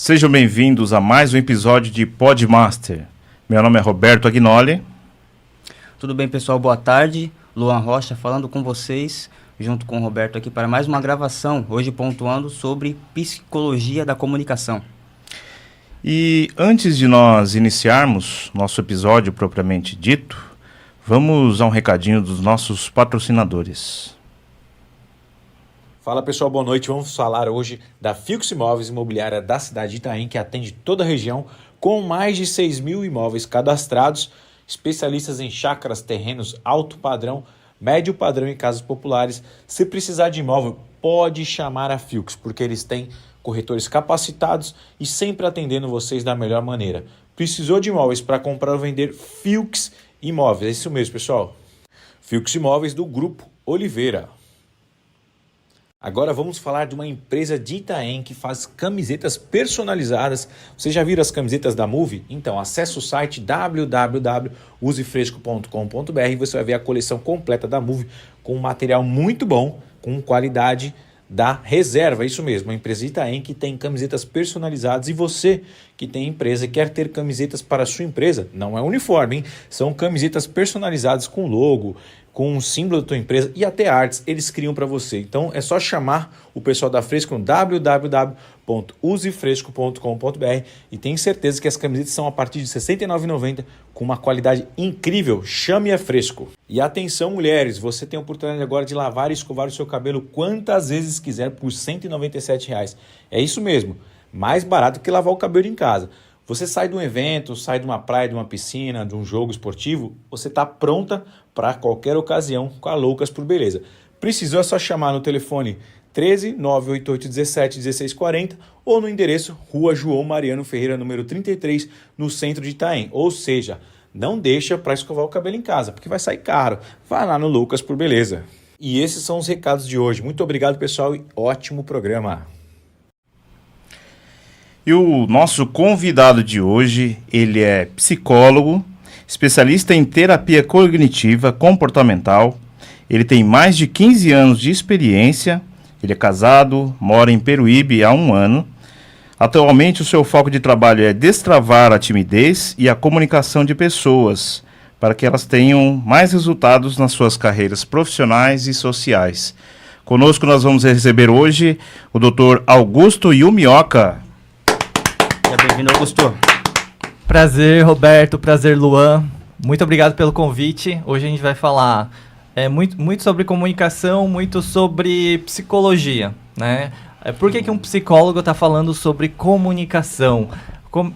Sejam bem-vindos a mais um episódio de Podmaster. Meu nome é Roberto Agnoli. Tudo bem, pessoal? Boa tarde. Luan Rocha falando com vocês, junto com o Roberto aqui para mais uma gravação, hoje pontuando sobre psicologia da comunicação. E antes de nós iniciarmos nosso episódio propriamente dito, vamos a um recadinho dos nossos patrocinadores. Fala pessoal, boa noite. Vamos falar hoje da Fiux Imóveis Imobiliária da cidade de Itaém, que atende toda a região com mais de 6 mil imóveis cadastrados, especialistas em chácaras, terrenos alto padrão, médio padrão e casas populares. Se precisar de imóvel, pode chamar a Fiux, porque eles têm corretores capacitados e sempre atendendo vocês da melhor maneira. Precisou de imóveis para comprar ou vender? Fiux Imóveis, é isso mesmo, pessoal. Fiux Imóveis do Grupo Oliveira. Agora vamos falar de uma empresa de Itaém que faz camisetas personalizadas. Vocês já viram as camisetas da Move? Então acesse o site www.usefresco.com.br e você vai ver a coleção completa da Move com um material muito bom, com qualidade da reserva. Isso mesmo, uma empresa de Itaém que tem camisetas personalizadas. E você que tem empresa e quer ter camisetas para a sua empresa, não é uniforme, hein? São camisetas personalizadas com logo, com um símbolo da tua empresa e até artes eles criam para você. Então é só chamar o pessoal da Fresco no www.usefresco.com.br e tenho certeza que as camisetas são a partir de R$ 69,90 com uma qualidade incrível. Chame a Fresco. E atenção, mulheres, você tem a oportunidade agora de lavar e escovar o seu cabelo quantas vezes quiser por R$ 197,00. É isso mesmo, mais barato que lavar o cabelo em casa. Você sai de um evento, sai de uma praia, de uma piscina, de um jogo esportivo, você está pronta para qualquer ocasião com a Loucas por Beleza. Precisou, é só chamar no telefone 13 988 17 1640 ou no endereço Rua João Mariano Ferreira, número 33, no centro de Itaém. Ou seja, não deixa para escovar o cabelo em casa, porque vai sair caro. Vai lá no Loucas por Beleza. E esses são os recados de hoje. Muito obrigado, pessoal, e ótimo programa. E o nosso convidado de hoje, ele é psicólogo, especialista em terapia cognitiva comportamental. Ele tem mais de 15 anos de experiência, ele é casado, mora em Peruíbe há 1 ano. Atualmente o seu foco de trabalho é destravar a timidez e a comunicação de pessoas, para que elas tenham mais resultados nas suas carreiras profissionais e sociais. Conosco nós vamos receber hoje o Dr. Augusto Yumioka. Seja bem-vindo, Augusto. Prazer, Roberto. Prazer, Luan. Muito obrigado pelo convite. Hoje a gente vai falar muito sobre comunicação, muito sobre psicologia, né? Por que um psicólogo está falando sobre comunicação?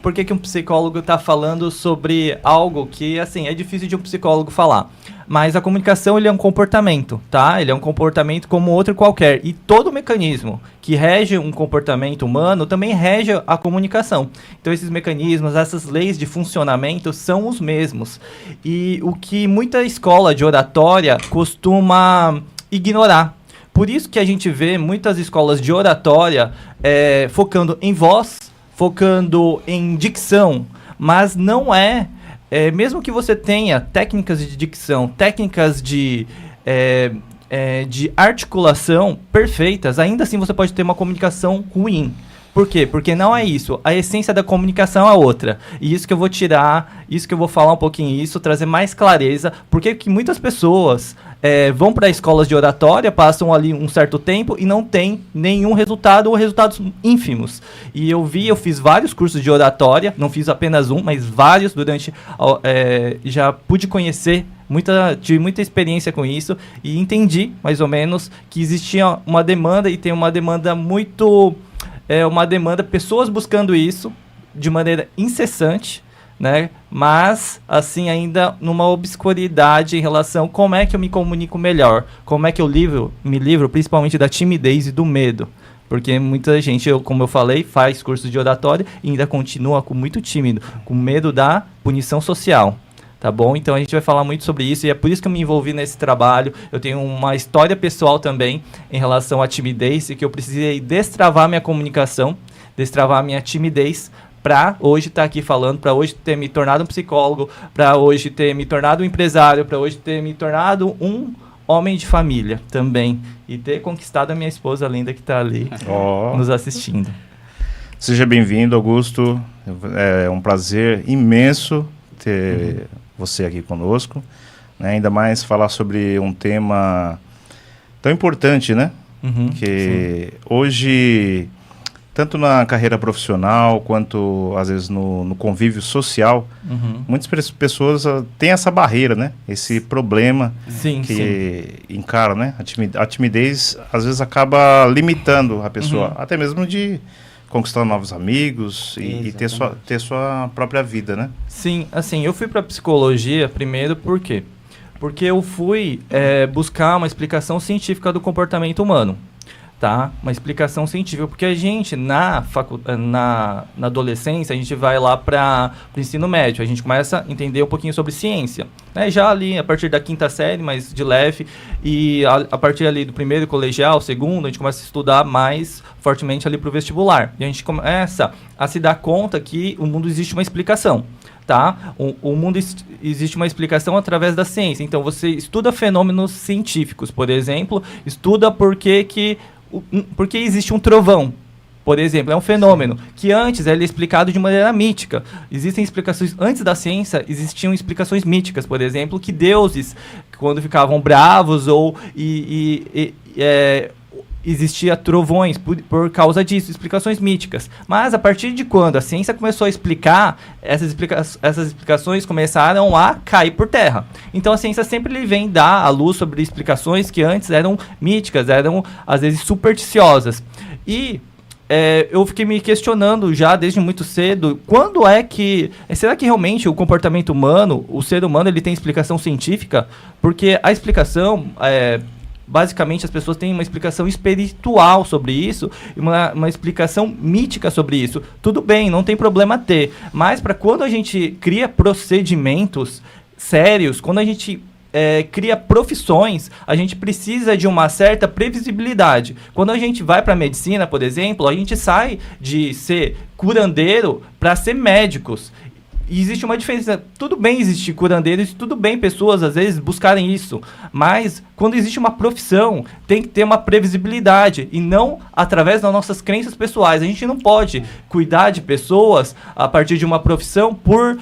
Por que um psicólogo está falando sobre algo que, assim, é difícil de um psicólogo falar? Mas a comunicação, ele é um comportamento, tá? Ele é um comportamento como outro qualquer. E todo mecanismo que rege um comportamento humano também rege a comunicação. Então, esses mecanismos, essas leis de funcionamento são os mesmos. E o que muita escola de oratória costuma ignorar. Por isso que a gente vê muitas escolas de oratória focando em voz, focando em dicção, mas não mesmo que você tenha técnicas de dicção, técnicas de articulação perfeitas, ainda assim você pode ter uma comunicação ruim. Por quê? Porque não é isso. A essência da comunicação é outra. E isso que eu vou tirar, isso que eu vou falar um pouquinho, trazer mais clareza. Porque que muitas pessoas vão para escolas de oratória, passam ali um certo tempo e não tem nenhum resultado ou resultados ínfimos. E eu fiz vários cursos de oratória, não fiz apenas um, mas vários já pude conhecer, tive muita experiência com isso e entendi mais ou menos que existia uma demanda e tem uma demanda pessoas buscando isso de maneira incessante, né? Mas, assim, ainda numa obscuridade em relação a como é que eu me comunico melhor, como é que eu me livro principalmente da timidez e do medo. Porque muita gente, como eu falei, faz curso de oratória e ainda continua muito tímido, com medo da punição social. Tá bom? Então a gente vai falar muito sobre isso e é por isso que eu me envolvi nesse trabalho. Eu tenho uma história pessoal também em relação à timidez e que eu precisei destravar minha comunicação, destravar minha timidez para hoje estar aqui falando, para hoje ter me tornado um psicólogo, para hoje ter me tornado um empresário, para hoje ter me tornado um homem de família também e ter conquistado a minha esposa linda que está ali nos assistindo. Seja bem-vindo, Augusto. É um prazer imenso ter você aqui conosco, né? Ainda mais falar sobre um tema tão importante, né? Que hoje, tanto na carreira profissional quanto às vezes no convívio social, muitas pessoas têm essa barreira, né? Esse problema que encaram, né? A timidez às vezes acaba limitando a pessoa, até mesmo de conquistar novos amigos e ter sua própria vida, né? Sim, assim, eu fui para psicologia primeiro por quê? Porque eu fui buscar uma explicação científica do comportamento humano, tá? Uma explicação científica, porque a gente, na adolescência, a gente vai lá para o ensino médio, a gente começa a entender um pouquinho sobre ciência, né? Já ali, a partir da 5ª série, mas de leve, e a partir ali do primeiro colegial, segundo, a gente começa a estudar mais fortemente ali para o vestibular, e a gente começa a se dar conta que o mundo existe uma explicação. Tá? O mundo existe uma explicação através da ciência. Então, você estuda fenômenos científicos, por exemplo, estuda porque existe um trovão, por exemplo. É um fenômeno que antes era explicado de maneira mítica. Existem explicações, antes da ciência, existiam explicações míticas, por exemplo, que deuses, quando ficavam bravos ou existia trovões por causa disso, explicações míticas. Mas a partir de quando a ciência começou a explicar, essas explicações começaram a cair por terra. Então a ciência sempre vem dar a luz sobre explicações que antes eram míticas, eram às vezes supersticiosas. E eu fiquei me questionando já desde muito cedo, quando é que... Será que realmente o comportamento humano, o ser humano, ele tem explicação científica? Porque a explicação... basicamente, as pessoas têm uma explicação espiritual sobre isso e uma explicação mítica sobre isso. Tudo bem, não tem problema ter. Mas para quando a gente cria procedimentos sérios, quando a gente cria profissões, a gente precisa de uma certa previsibilidade. Quando a gente vai para a medicina, por exemplo, a gente sai de ser curandeiro para ser médicos. E existe uma diferença. Tudo bem existir curandeiros, tudo bem pessoas, às vezes, buscarem isso. Mas, quando existe uma profissão, tem que ter uma previsibilidade. E não através das nossas crenças pessoais. A gente não pode cuidar de pessoas a partir de uma profissão por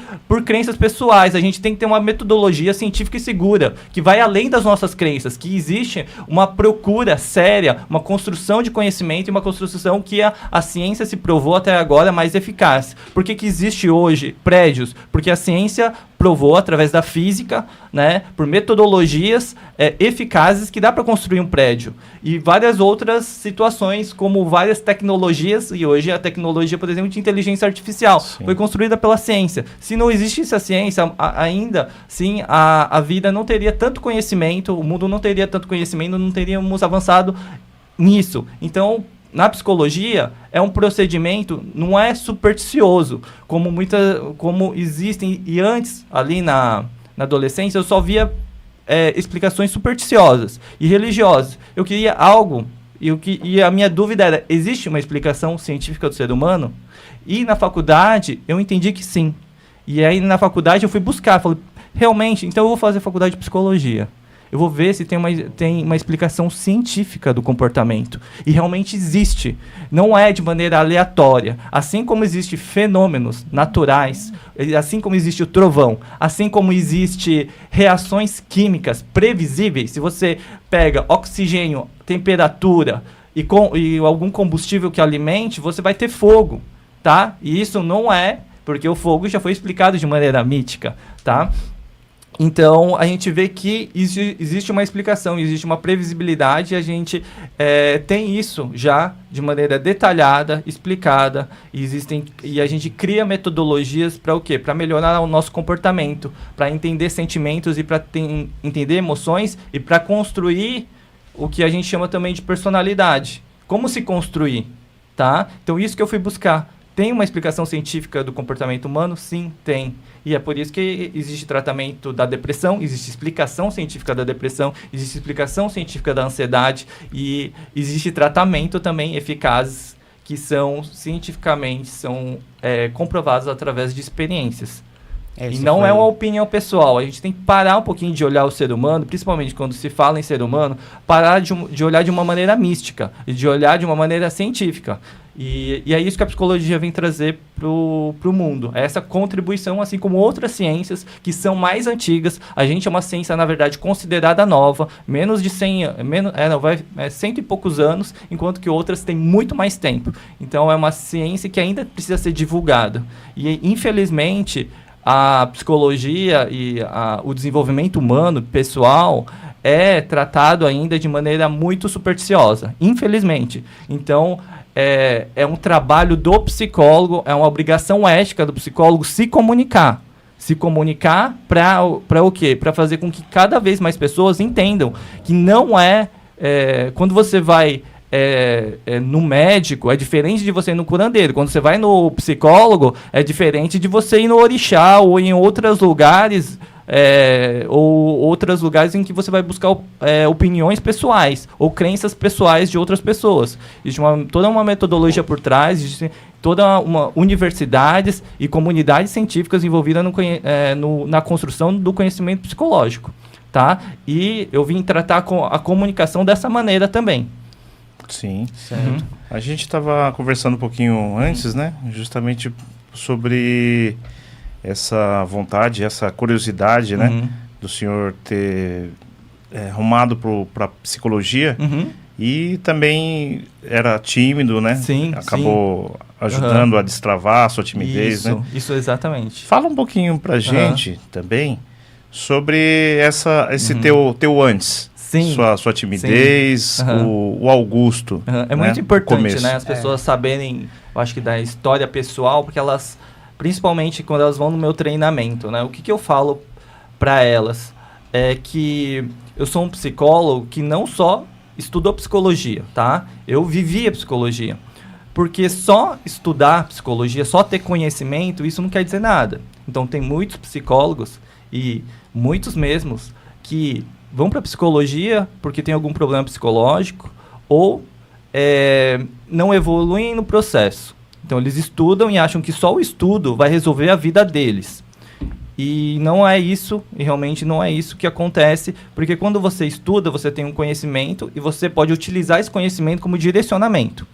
crenças pessoais. A gente tem que ter uma metodologia científica e segura, que vai além das nossas crenças. Que existe uma procura séria, uma construção de conhecimento e uma construção que a ciência se provou até agora mais eficaz. Por que existe hoje prédios? Porque a ciência provou através da física, né, por metodologias eficazes que dá para construir um prédio. E várias outras situações, como várias tecnologias, e hoje a tecnologia, por exemplo, de inteligência artificial, foi construída pela ciência. Se não existisse a ciência, ainda sim, a vida não teria tanto conhecimento, o mundo não teria tanto conhecimento, não teríamos avançado nisso. Então, na psicologia, é um procedimento, não é supersticioso, como existem, e antes, ali na adolescência, eu só via explicações supersticiosas e religiosas. Eu queria algo, e a minha dúvida era, existe uma explicação científica do ser humano? E na faculdade, eu entendi que sim. E aí, na faculdade, eu fui buscar, falei, realmente, então eu vou fazer faculdade de psicologia. Eu vou ver se tem uma explicação científica do comportamento. E realmente existe. Não é de maneira aleatória. Assim como existem fenômenos naturais, assim como existe o trovão, assim como existe reações químicas previsíveis, se você pega oxigênio, temperatura e algum combustível que alimente, você vai ter fogo, tá? E isso não é, porque o fogo já foi explicado de maneira mítica, tá? Então, a gente vê que existe uma explicação, existe uma previsibilidade, e a gente tem isso já de maneira detalhada, explicada, e a gente cria metodologias para o quê? Para melhorar o nosso comportamento, para entender sentimentos e para entender emoções e para construir o que a gente chama também de personalidade. Como se construir, tá? Então, isso que eu fui buscar. Tem uma explicação científica do comportamento humano? Sim, tem. E é por isso que existe tratamento da depressão, existe explicação científica da depressão, existe explicação científica da ansiedade e existe tratamento também eficazes que são cientificamente comprovados através de experiências. E não é uma opinião pessoal. A gente tem que parar um pouquinho de olhar o ser humano, principalmente quando se fala em ser humano, parar de olhar de uma maneira mística e de olhar de uma maneira científica. E é isso que a psicologia vem trazer pro mundo. É essa contribuição, assim como outras ciências que são mais antigas. A gente é uma ciência, na verdade, considerada nova, menos de 100, cento e poucos anos, enquanto que outras têm muito mais tempo. Então, é uma ciência que ainda precisa ser divulgada. E, infelizmente, a psicologia e o desenvolvimento humano, pessoal, é tratado ainda de maneira muito supersticiosa, infelizmente. Então, é um trabalho do psicólogo, é uma obrigação ética do psicólogo se comunicar. Se comunicar para o quê? Para fazer com que cada vez mais pessoas entendam que não quando você vai no médico, é diferente de você ir no curandeiro. Quando você vai no psicólogo, é diferente de você ir no orixá ou em outros lugares, ou outros lugares em que você vai buscar opiniões pessoais ou crenças pessoais de outras pessoas. Existe toda uma metodologia por trás, existe toda uma universidades e comunidades científicas envolvidas na construção do conhecimento psicológico, tá? E eu vim tratar a comunicação dessa maneira também. Sim. Certo. A gente estava conversando um pouquinho antes, né? Justamente sobre essa vontade, essa curiosidade, né? Do senhor ter rumado para psicologia e também era tímido, né? Sim. Acabou ajudando a destravar a sua timidez, né? Isso, exatamente. Fala um pouquinho pra gente também sobre esse teu antes. Sim. Sua timidez, o Augusto. É muito importante, né? As pessoas saberem, eu acho que da história pessoal, porque elas, principalmente quando elas vão no meu treinamento, né? O que eu falo para elas é que eu sou um psicólogo que não só estudou psicologia, tá? Eu vivi a psicologia. Porque só estudar psicologia, só ter conhecimento, isso não quer dizer nada. Então tem muitos psicólogos, e muitos mesmos, que vão para psicologia porque tem algum problema psicológico ou não evoluem no processo. Então eles estudam e acham que só o estudo vai resolver a vida deles. E não é isso, e realmente não é isso que acontece, porque quando você estuda, você tem um conhecimento e você pode utilizar esse conhecimento como direcionamento.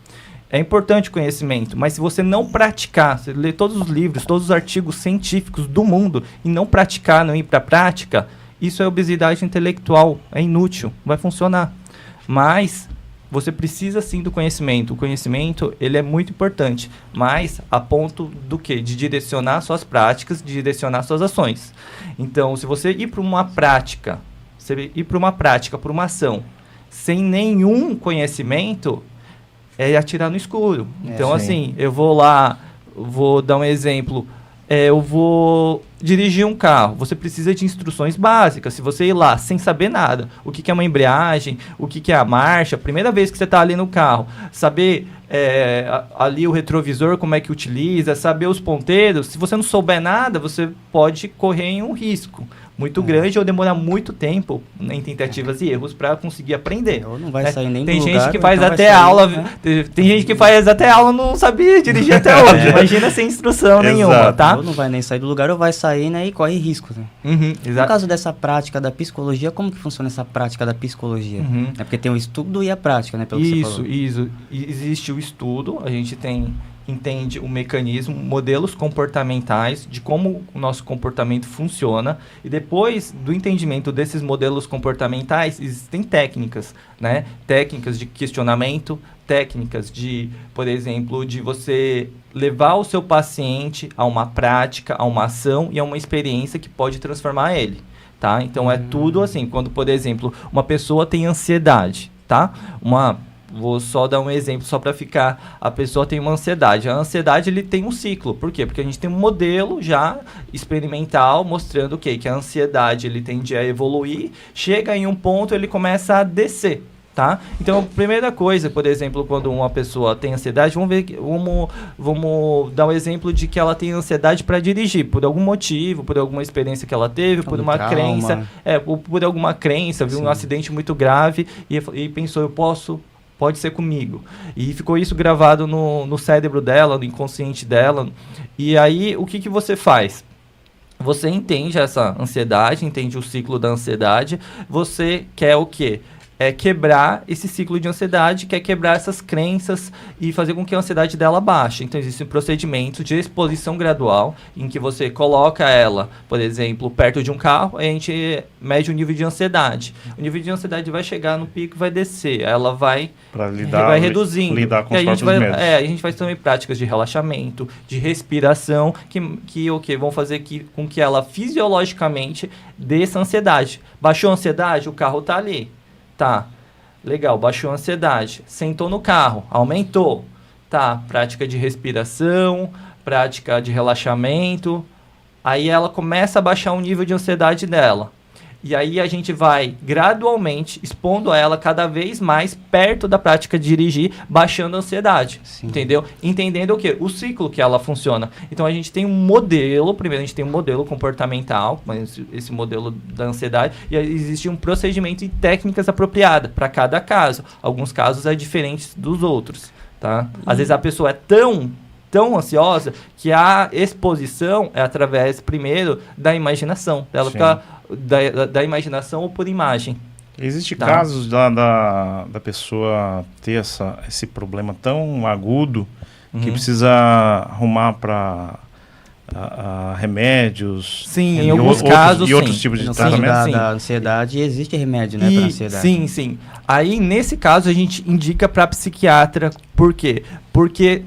É importante o conhecimento, mas se você não praticar, você lê todos os livros, todos os artigos científicos do mundo e não praticar, não ir para a prática, isso é obesidade intelectual, é inútil, não vai funcionar. Mas você precisa sim do conhecimento. O conhecimento, ele é muito importante, mas a ponto do quê? De direcionar suas práticas, de direcionar suas ações. Então, se você ir para uma prática, para uma ação, sem nenhum conhecimento, é atirar no escuro. Então, assim, eu vou dar um exemplo. Eu vou dirigir um carro, você precisa de instruções básicas. Se você ir lá sem saber nada, o que é uma embreagem, o que é a marcha, a primeira vez que você está ali no carro, saber ali o retrovisor, como é que utiliza, saber os ponteiros, se você não souber nada, você pode correr em um risco muito grande ou demorar muito tempo em tentativas e erros para conseguir aprender. Ou não vai sair nem tem do gente lugar, que faz então até aula, tem gente que faz até aula e não sabia dirigir até hoje. Imagina sem instrução nenhuma, tá? Ou não vai nem sair do lugar ou vai sair, né, e corre risco, né? No caso dessa prática da psicologia, como que funciona essa prática da psicologia? É porque tem o estudo e a prática, né, pelo que você falou. Isso. Existe o estudo, a gente entende o mecanismo, modelos comportamentais de como o nosso comportamento funciona, e depois do entendimento desses modelos comportamentais existem técnicas, né? Técnicas de questionamento, técnicas de, por exemplo, de você levar o seu paciente a uma prática, a uma ação e a uma experiência que pode transformar ele, tá? Então é tudo assim, quando, por exemplo, uma pessoa tem ansiedade, tá? Vou só dar um exemplo, só para ficar... A pessoa tem uma ansiedade. A ansiedade, ele tem um ciclo. Por quê? Porque a gente tem um modelo já experimental mostrando o quê? Que a ansiedade, ele tende a evoluir. Chega em um ponto, ele começa a descer, tá? Então, a primeira coisa, por exemplo, quando uma pessoa tem ansiedade, vamos dar um exemplo de que ela tem ansiedade para dirigir, por algum motivo, por alguma experiência que ela teve, por uma crença, por alguma crença, viu um acidente muito grave e pensou, pode ser comigo. E ficou isso gravado no cérebro dela, no inconsciente dela. E aí, o que você faz? Você entende essa ansiedade, entende o ciclo da ansiedade. Você quer o quê? quebrar esse ciclo de ansiedade, que é quebrar essas crenças e fazer com que a ansiedade dela baixe. Então, existe um procedimento de exposição gradual, em que você coloca ela, por exemplo, perto de um carro, e a gente mede o nível de ansiedade. O nível de ansiedade vai chegar no pico e vai descer. Ela vai reduzindo. Lidar com os a gente próprios medos. a gente faz também práticas de relaxamento, de respiração, que vão fazer com que ela fisiologicamente desça a ansiedade. Baixou a ansiedade, o carro está ali. Tá, legal, baixou a ansiedade, sentou no carro, aumentou. Tá, prática de respiração, prática de relaxamento. Aí ela começa a baixar o nível de ansiedade dela. E aí a gente vai gradualmente expondo ela cada vez mais perto da prática de dirigir, baixando a ansiedade. Sim. Entendeu? Entendendo o quê? O ciclo que ela funciona. Então a gente tem um modelo, primeiro a gente tem um modelo comportamental, esse modelo da ansiedade, e existe um procedimento e técnicas apropriadas para cada caso. Alguns casos é diferente dos outros, tá? Às vezes a pessoa é tão ansiosa que a exposição é através, primeiro, da imaginação. Dela ficar da imaginação ou por imagem. Existem casos da pessoa ter esse problema tão agudo que precisa arrumar para remédios. Sim, em alguns casos, e outros tipos de tratamento. Da ansiedade existe remédio, né, para ansiedade. Sim. Aí, nesse caso, a gente indica para psiquiatra. Por quê? Porque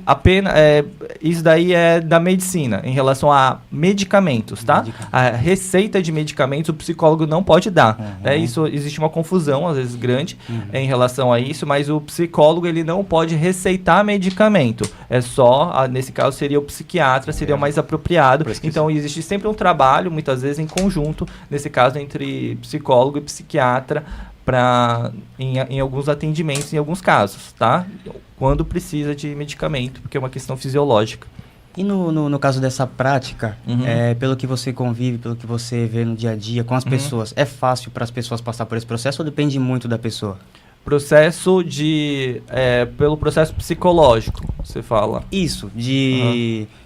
isso daí é da medicina, em relação a medicamentos, tá? A receita de medicamentos o psicólogo não pode dar. Isso, existe uma confusão, às vezes grande, em relação a isso, mas o psicólogo ele não pode receitar medicamento. É só, nesse caso, seria o psiquiatra, seria o mais apropriado. Então, existe sempre um trabalho, muitas vezes em conjunto, nesse caso, entre psicólogo e psiquiatra, em alguns atendimentos, em alguns casos, tá? Quando precisa de medicamento, porque é uma questão fisiológica. E no caso dessa prática, pelo que você convive, pelo que você vê no dia a dia com as pessoas, é fácil para as pessoas passar por esse processo ou depende muito da pessoa? Pelo processo psicológico, você fala. Isso,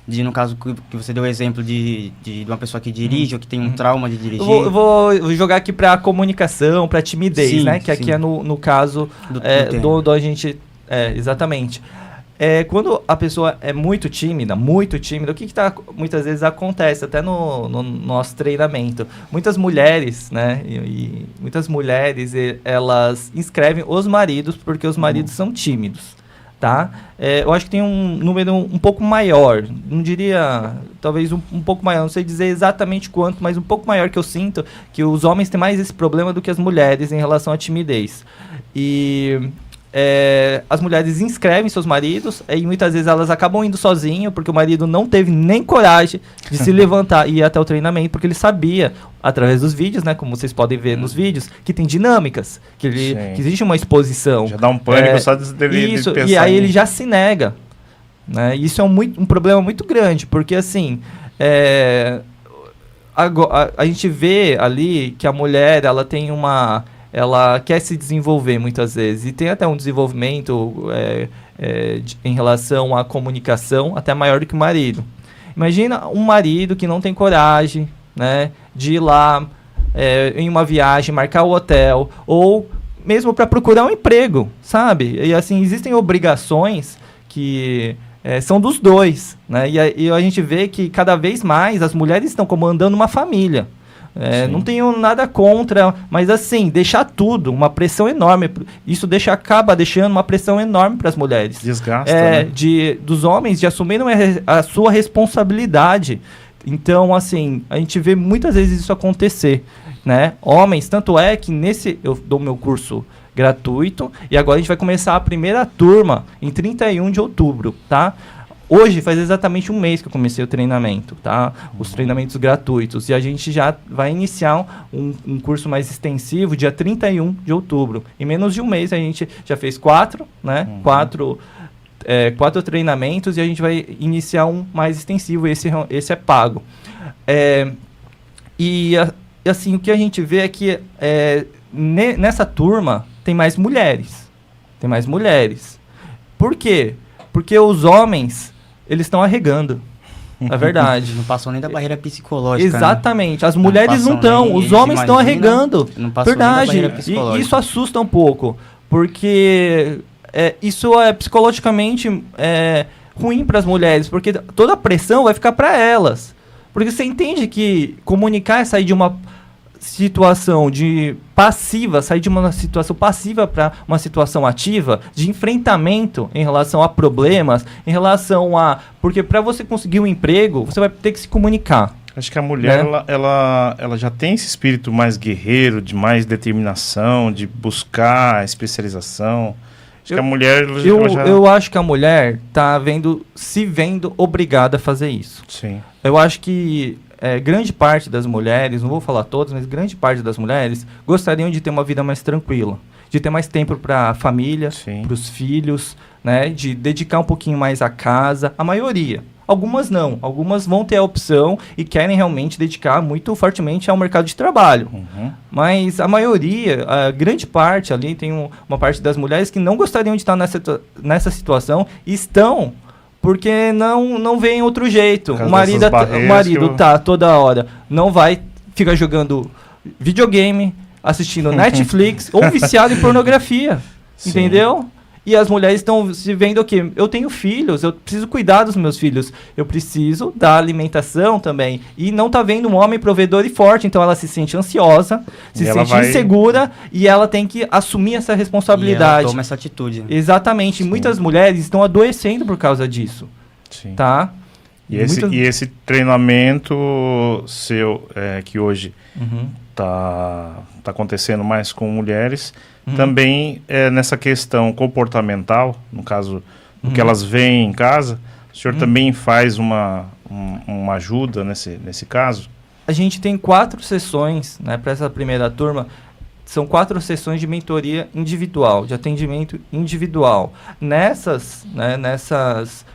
no caso que você deu o exemplo de uma pessoa que dirige ou que tem um trauma de dirigir. Eu vou jogar aqui para comunicação, para timidez, né? Que aqui é no caso do a gente... exatamente. Quando a pessoa é muito tímida, o que muitas vezes acontece, até no nosso treinamento? Muitas mulheres, né? E muitas mulheres, elas inscrevem os maridos porque os maridos são tímidos, tá? Eu acho que tem um número um pouco maior, não diria, talvez um pouco maior, não sei dizer exatamente quanto, mas um pouco maior que eu sinto, que os homens têm mais esse problema do que as mulheres em relação à timidez. E... as mulheres inscrevem seus maridos e muitas vezes elas acabam indo sozinho porque o marido não teve nem coragem de se levantar e ir até o treinamento, porque ele sabia, através dos vídeos, né, como vocês podem ver nos vídeos, que tem dinâmicas, que existe uma exposição. Já dá um pânico só de pensar. E aí ele já se nega, né? Isso é um problema muito grande, porque assim, a gente vê ali que a mulher, ela quer se desenvolver muitas vezes, e tem até um desenvolvimento em relação à comunicação até maior do que o marido. Imagina um marido que não tem coragem, né, de ir lá em uma viagem, marcar o hotel, ou mesmo para procurar um emprego, sabe? E assim, existem obrigações que são dos dois, né? E a gente vê que cada vez mais as mulheres estão comandando uma família. Não tenho nada contra, mas assim, deixar tudo, uma pressão enorme. Isso acaba deixando uma pressão enorme para as mulheres. Desgasta, né? Dos homens de assumirem a sua responsabilidade. Então, assim, a gente vê muitas vezes isso acontecer, né? Homens, tanto é que eu dou meu curso gratuito e agora a gente vai começar a primeira turma em 31 de outubro, tá? Hoje faz exatamente um mês que eu comecei o treinamento, tá? Os treinamentos gratuitos. E a gente já vai iniciar um curso mais extensivo dia 31 de outubro. Em menos de um mês a gente já fez 4, né? 4 treinamentos e a gente vai iniciar um mais extensivo. Esse é pago. E assim, o que a gente vê é que nessa turma tem mais mulheres. Por quê? Porque os homens... eles estão arregando. É verdade. Não passou nem da barreira psicológica. Exatamente. Né? As mulheres não passam estão, os homens estão arregando. Não passou verdade. nem da barreira E psicológica. isso assusta um pouco, porque isso é psicologicamente ruim para as mulheres, porque toda a pressão vai ficar para elas. Porque você entende que comunicar é sair de uma situação de passiva, sair de uma situação passiva para uma situação ativa, de enfrentamento em relação a problemas, em relação a... Porque para você conseguir um emprego, você vai ter que se comunicar. Acho que a mulher, Né? ela já tem esse espírito mais guerreiro, de mais determinação, de buscar especialização. Acho que a mulher, ela já... Eu acho que a mulher tá se vendo obrigada a fazer isso. Sim. Eu acho que grande parte das mulheres, não vou falar todas, mas grande parte das mulheres gostariam de ter uma vida mais tranquila, de ter mais tempo para a família, para os filhos, né, de dedicar um pouquinho mais à casa. A maioria. Algumas não. Algumas vão ter a opção e querem realmente dedicar muito fortemente ao mercado de trabalho. Uhum. Mas a maioria, a grande parte ali, tem uma parte das mulheres que não gostariam de estar nessa situação e estão porque não veem outro jeito. O marido tá toda hora, não vai ficar jogando videogame, assistindo Netflix ou viciado em pornografia. Sim. Entendeu? E as mulheres estão se vendo o quê? Eu tenho filhos, eu preciso cuidar dos meus filhos. Eu preciso da alimentação também. E não tá vendo um homem provedor e forte. Então ela se sente ansiosa, se sente insegura e ela tem que assumir essa responsabilidade. E ela toma essa atitude. Exatamente. Sim. Muitas mulheres estão adoecendo por causa disso. Sim. Tá? E esse treinamento seu, que hoje tá acontecendo mais com mulheres... Também nessa questão comportamental, no caso do que elas veem em casa, o senhor também faz uma ajuda nesse caso? A gente tem 4 sessões, né, para essa primeira turma. São 4 sessões de mentoria individual, de atendimento individual. Nessas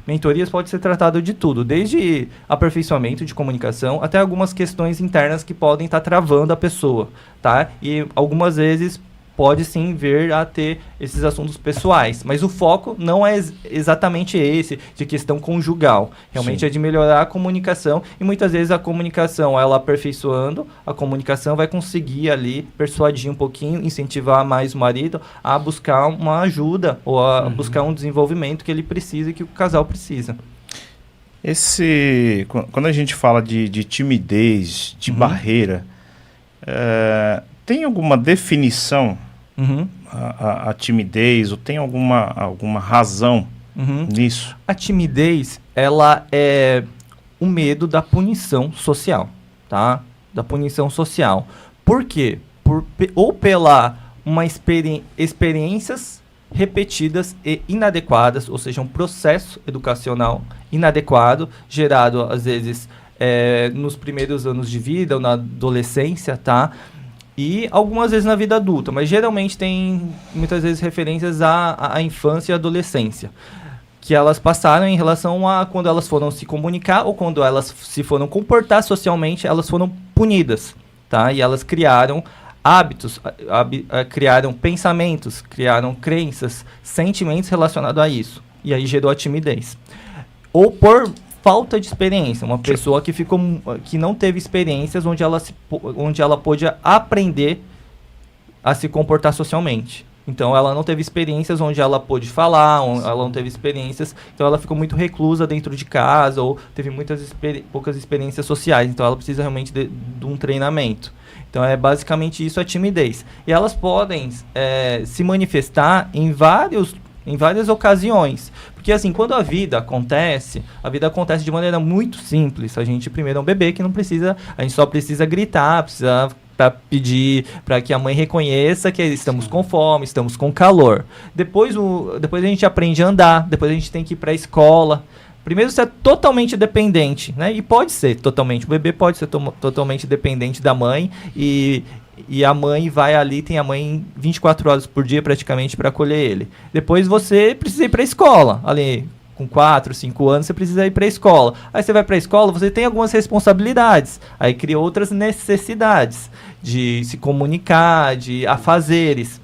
mentorias pode ser tratado de tudo, desde aperfeiçoamento de comunicação até algumas questões internas que podem estar travando a pessoa, tá? E algumas vezes pode sim vir a ter esses assuntos pessoais, mas o foco não é exatamente esse, de questão conjugal. Realmente é de melhorar a comunicação, e muitas vezes a comunicação, ela aperfeiçoando, a comunicação vai conseguir ali persuadir um pouquinho, incentivar mais o marido a buscar uma ajuda, ou a buscar um desenvolvimento que ele precisa e que o casal precisa. Quando a gente fala de timidez, de barreira, tem alguma definição a timidez, ou tem alguma razão nisso? A timidez, ela é o medo da punição social, tá? Da punição social. Por quê? Ou pela experiências repetidas e inadequadas, ou seja, um processo educacional inadequado, gerado, às vezes, nos primeiros anos de vida ou na adolescência, tá? E algumas vezes na vida adulta, mas geralmente tem muitas vezes referências à infância e adolescência, que elas passaram em relação a quando elas foram se comunicar ou quando elas se foram comportar socialmente, elas foram punidas, tá? E elas criaram hábitos, criaram pensamentos, criaram crenças, sentimentos relacionados a isso. E aí gerou a timidez. Ou por falta de experiência, uma pessoa que não teve experiências onde ela pôde aprender a se comportar socialmente. Então ela não teve experiências onde ela pôde falar, ela não teve experiências, então ela ficou muito reclusa dentro de casa ou teve poucas experiências sociais, então ela precisa realmente de um treinamento. Então é basicamente isso, a timidez. E elas podem se manifestar em várias ocasiões. Porque assim, quando a vida acontece de maneira muito simples. A gente primeiro é um bebê que a gente só precisa gritar, para pedir para que a mãe reconheça que estamos com fome, estamos com calor. Depois a gente aprende a andar, depois a gente tem que ir para a escola. Primeiro você é totalmente dependente, né? E pode ser totalmente, o bebê pode ser totalmente dependente da mãe e a mãe vai ali, tem a mãe 24 horas por dia praticamente para acolher ele. Depois você precisa ir para a escola, ali com 4, 5 anos você precisa ir para a escola. Aí você vai para a escola, você tem algumas responsabilidades, aí cria outras necessidades de se comunicar, de afazeres.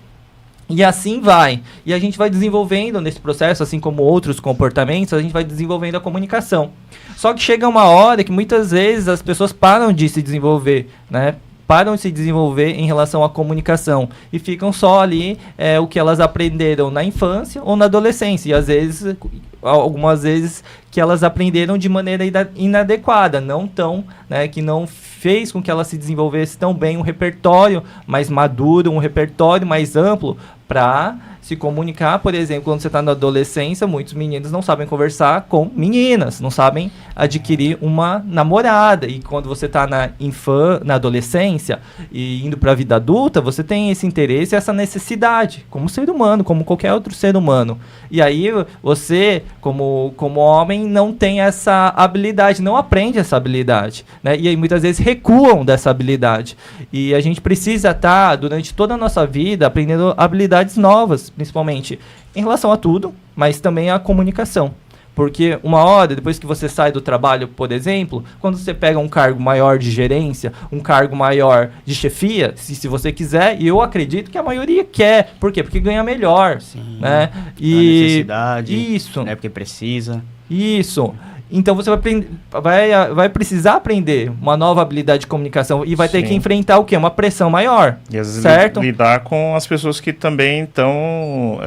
E assim vai. E a gente vai desenvolvendo nesse processo, assim como outros comportamentos, a gente vai desenvolvendo a comunicação. Só que chega uma hora que muitas vezes as pessoas param de se desenvolver, né? Param de se desenvolver em relação à comunicação e ficam só ali o que elas aprenderam na infância ou na adolescência. E às vezes, algumas vezes, que elas aprenderam de maneira inadequada, não tão, né, que não fez com que elas se desenvolvesse tão bem um repertório mais maduro, um repertório mais amplo para se comunicar. Por exemplo, quando você está na adolescência, muitos meninos não sabem conversar com meninas, não sabem adquirir uma namorada. E quando você está na adolescência e indo para a vida adulta, você tem esse interesse, essa necessidade, como ser humano, como qualquer outro ser humano. E aí você, como homem, não tem essa habilidade, não aprende essa habilidade, né? E aí muitas vezes recuam dessa habilidade. E a gente precisa estar, durante toda a nossa vida, aprendendo habilidades novas, principalmente em relação a tudo, mas também a comunicação. Porque uma hora, depois que você sai do trabalho, por exemplo, quando você pega um cargo maior de gerência, um cargo maior de chefia, se você quiser, e eu acredito que a maioria quer. Por quê? Porque ganha melhor. Sim, né? E necessidade. Isso. Né, porque precisa. Isso. Então você vai precisar aprender uma nova habilidade de comunicação e vai ter Sim. que enfrentar o quê? Uma pressão maior. E às vezes certo? lidar com as pessoas que também estão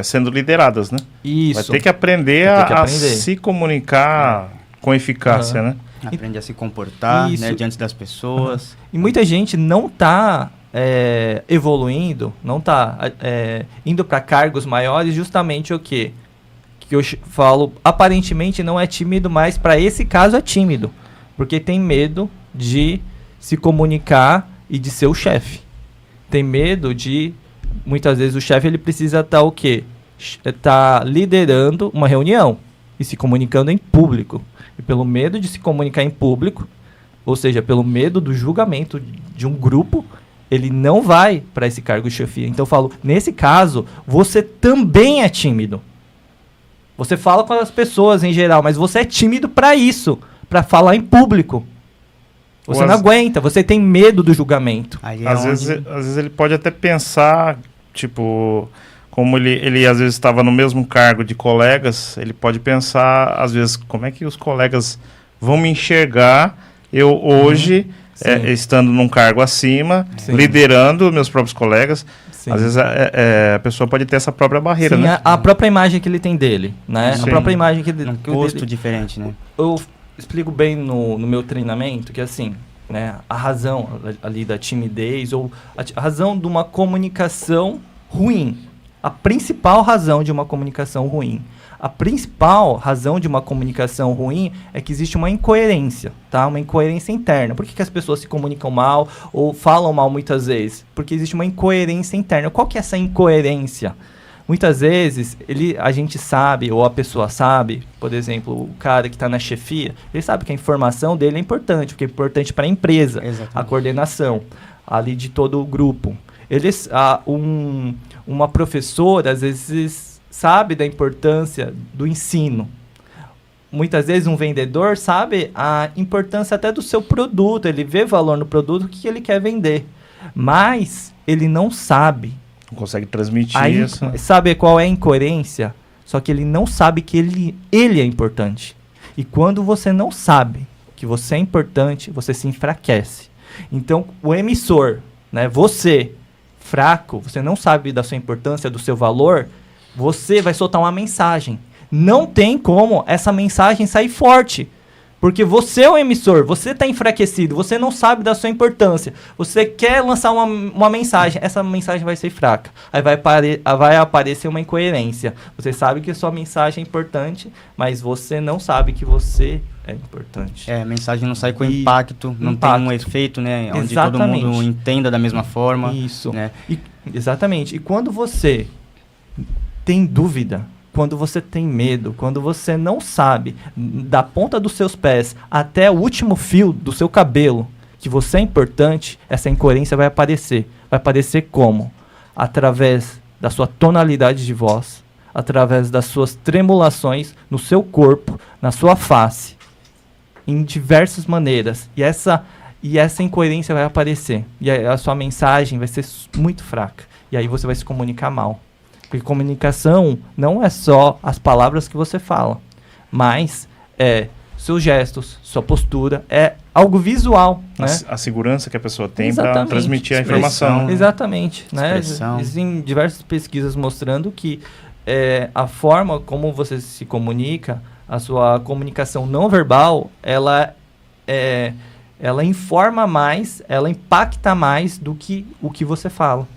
sendo lideradas, né? Isso. Vai ter que aprender Vai ter que a aprender. se comunicar com eficácia, né? Aprende a se comportar, Isso. né, diante das pessoas. E muita gente não está evoluindo, não está indo para cargos maiores justamente o quê? Que eu falo, aparentemente não é tímido, mas para esse caso é tímido. Porque tem medo de se comunicar e de ser o chefe. Tem medo de, muitas vezes o chefe ele precisa estar o quê? Tá liderando uma reunião e se comunicando em público. E pelo medo de se comunicar em público, ou seja, pelo medo do julgamento de um grupo, ele não vai para esse cargo de chefia. Então eu falo, nesse caso, você também é tímido. Você fala com as pessoas em geral, mas você é tímido para isso, para falar em público. Você não aguenta, você tem medo do julgamento. Aí Às vezes ele pode até pensar, tipo, como ele às vezes estava no mesmo cargo de colegas, ele pode pensar, às vezes, como é que os colegas vão me enxergar eu hoje, estando num cargo acima, Sim. liderando meus próprios colegas. Sim. Às vezes a pessoa pode ter essa própria barreira, Sim, né? a própria imagem que ele tem dele, né? Sim. A própria imagem que ele um que custo dele. diferente, né? Eu explico bem no meu treinamento que assim, né, a razão ali da timidez ou a razão de uma comunicação ruim, a principal razão de uma comunicação ruim. A principal razão de uma comunicação ruim é que existe uma incoerência, tá? Uma incoerência interna. Por que as pessoas se comunicam mal ou falam mal muitas vezes? Porque existe uma incoerência interna. Qual que é essa incoerência? Muitas vezes a gente sabe, ou a pessoa sabe, por exemplo, o cara que está na chefia, ele sabe que a informação dele é importante, porque é importante para a empresa, Exatamente. a coordenação ali de todo o grupo. Uma professora, às vezes, sabe da importância do ensino. Muitas vezes um vendedor sabe a importância até do seu produto, ele vê valor no produto que ele quer vender, mas ele não sabe. Não consegue transmitir isso. Sabe qual é a incoerência? Só que ele não sabe que ele é importante. E quando você não sabe que você é importante, você se enfraquece. Então, o emissor, né, você, fraco, você não sabe da sua importância, do seu valor, você vai soltar uma mensagem. Não tem como essa mensagem sair forte. Porque você é o emissor, você está enfraquecido, você não sabe da sua importância. Você quer lançar uma mensagem, essa mensagem vai ser fraca. Aí vai aparecer uma incoerência. Você sabe que a sua mensagem é importante, mas você não sabe que você é importante. A mensagem não sai com impacto, não tem um efeito, né? Onde Exatamente. todo mundo entenda da mesma forma. Isso. Né? Exatamente. E quando você tem dúvida, quando você tem medo, quando você não sabe, da ponta dos seus pés até o último fio do seu cabelo, que você é importante, essa incoerência vai aparecer. Vai aparecer como? Através da sua tonalidade de voz, através das suas tremulações no seu corpo, na sua face, em diversas maneiras. e essa incoerência vai aparecer. E a sua mensagem vai ser muito fraca. E aí você vai se comunicar mal. Porque comunicação não é só as palavras que você fala, mas seus gestos, sua postura, é algo visual, né? A segurança que a pessoa tem para Exatamente. transmitir a informação. Exatamente. Né? Expressão. Existem diversas pesquisas mostrando que a forma como você se comunica, a sua comunicação não verbal, ela informa mais, ela impacta mais do que o que você fala.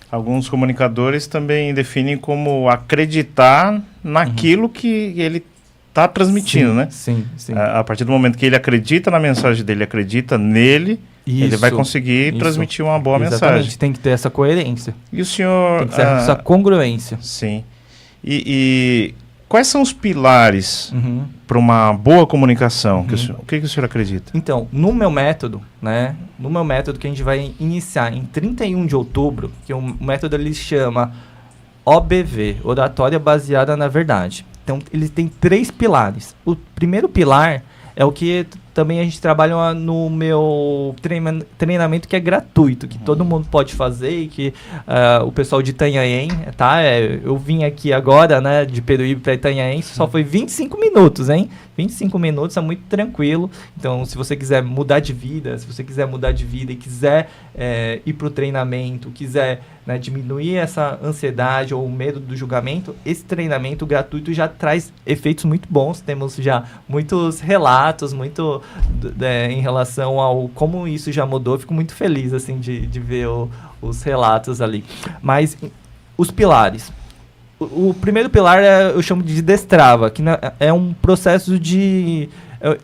Alguns comunicadores também definem como acreditar naquilo que ele está transmitindo, né? Sim. A partir do momento que ele acredita na mensagem dele, acredita nele, ele vai conseguir transmitir uma boa mensagem. Tem que ter essa coerência. E o senhor... Tem que ter essa congruência. Sim. E quais são os pilares para uma boa comunicação? O que o senhor acredita? Então, no meu método, né? No meu método que a gente vai iniciar em 31 de outubro, que o método ele chama OBV, Oratória Baseada na Verdade. Então, ele tem 3 pilares. O primeiro pilar é o que também a gente trabalha no meu treinamento, que é gratuito, que todo mundo pode fazer e que o pessoal de Itanhaém, tá? Eu vim aqui agora, né, de Peruíbe para Itanhaém, só foi 25 minutos, hein? 25 minutos é muito tranquilo. Então, se você quiser mudar de vida, e quiser ir para o treinamento, quiser, né, diminuir essa ansiedade ou o medo do julgamento, esse treinamento gratuito já traz efeitos muito bons. Temos já muitos relatos, em relação ao como isso já mudou. Eu fico muito feliz assim, de ver os relatos ali. Mas os pilares. O primeiro pilar eu chamo de destrava, que é um processo de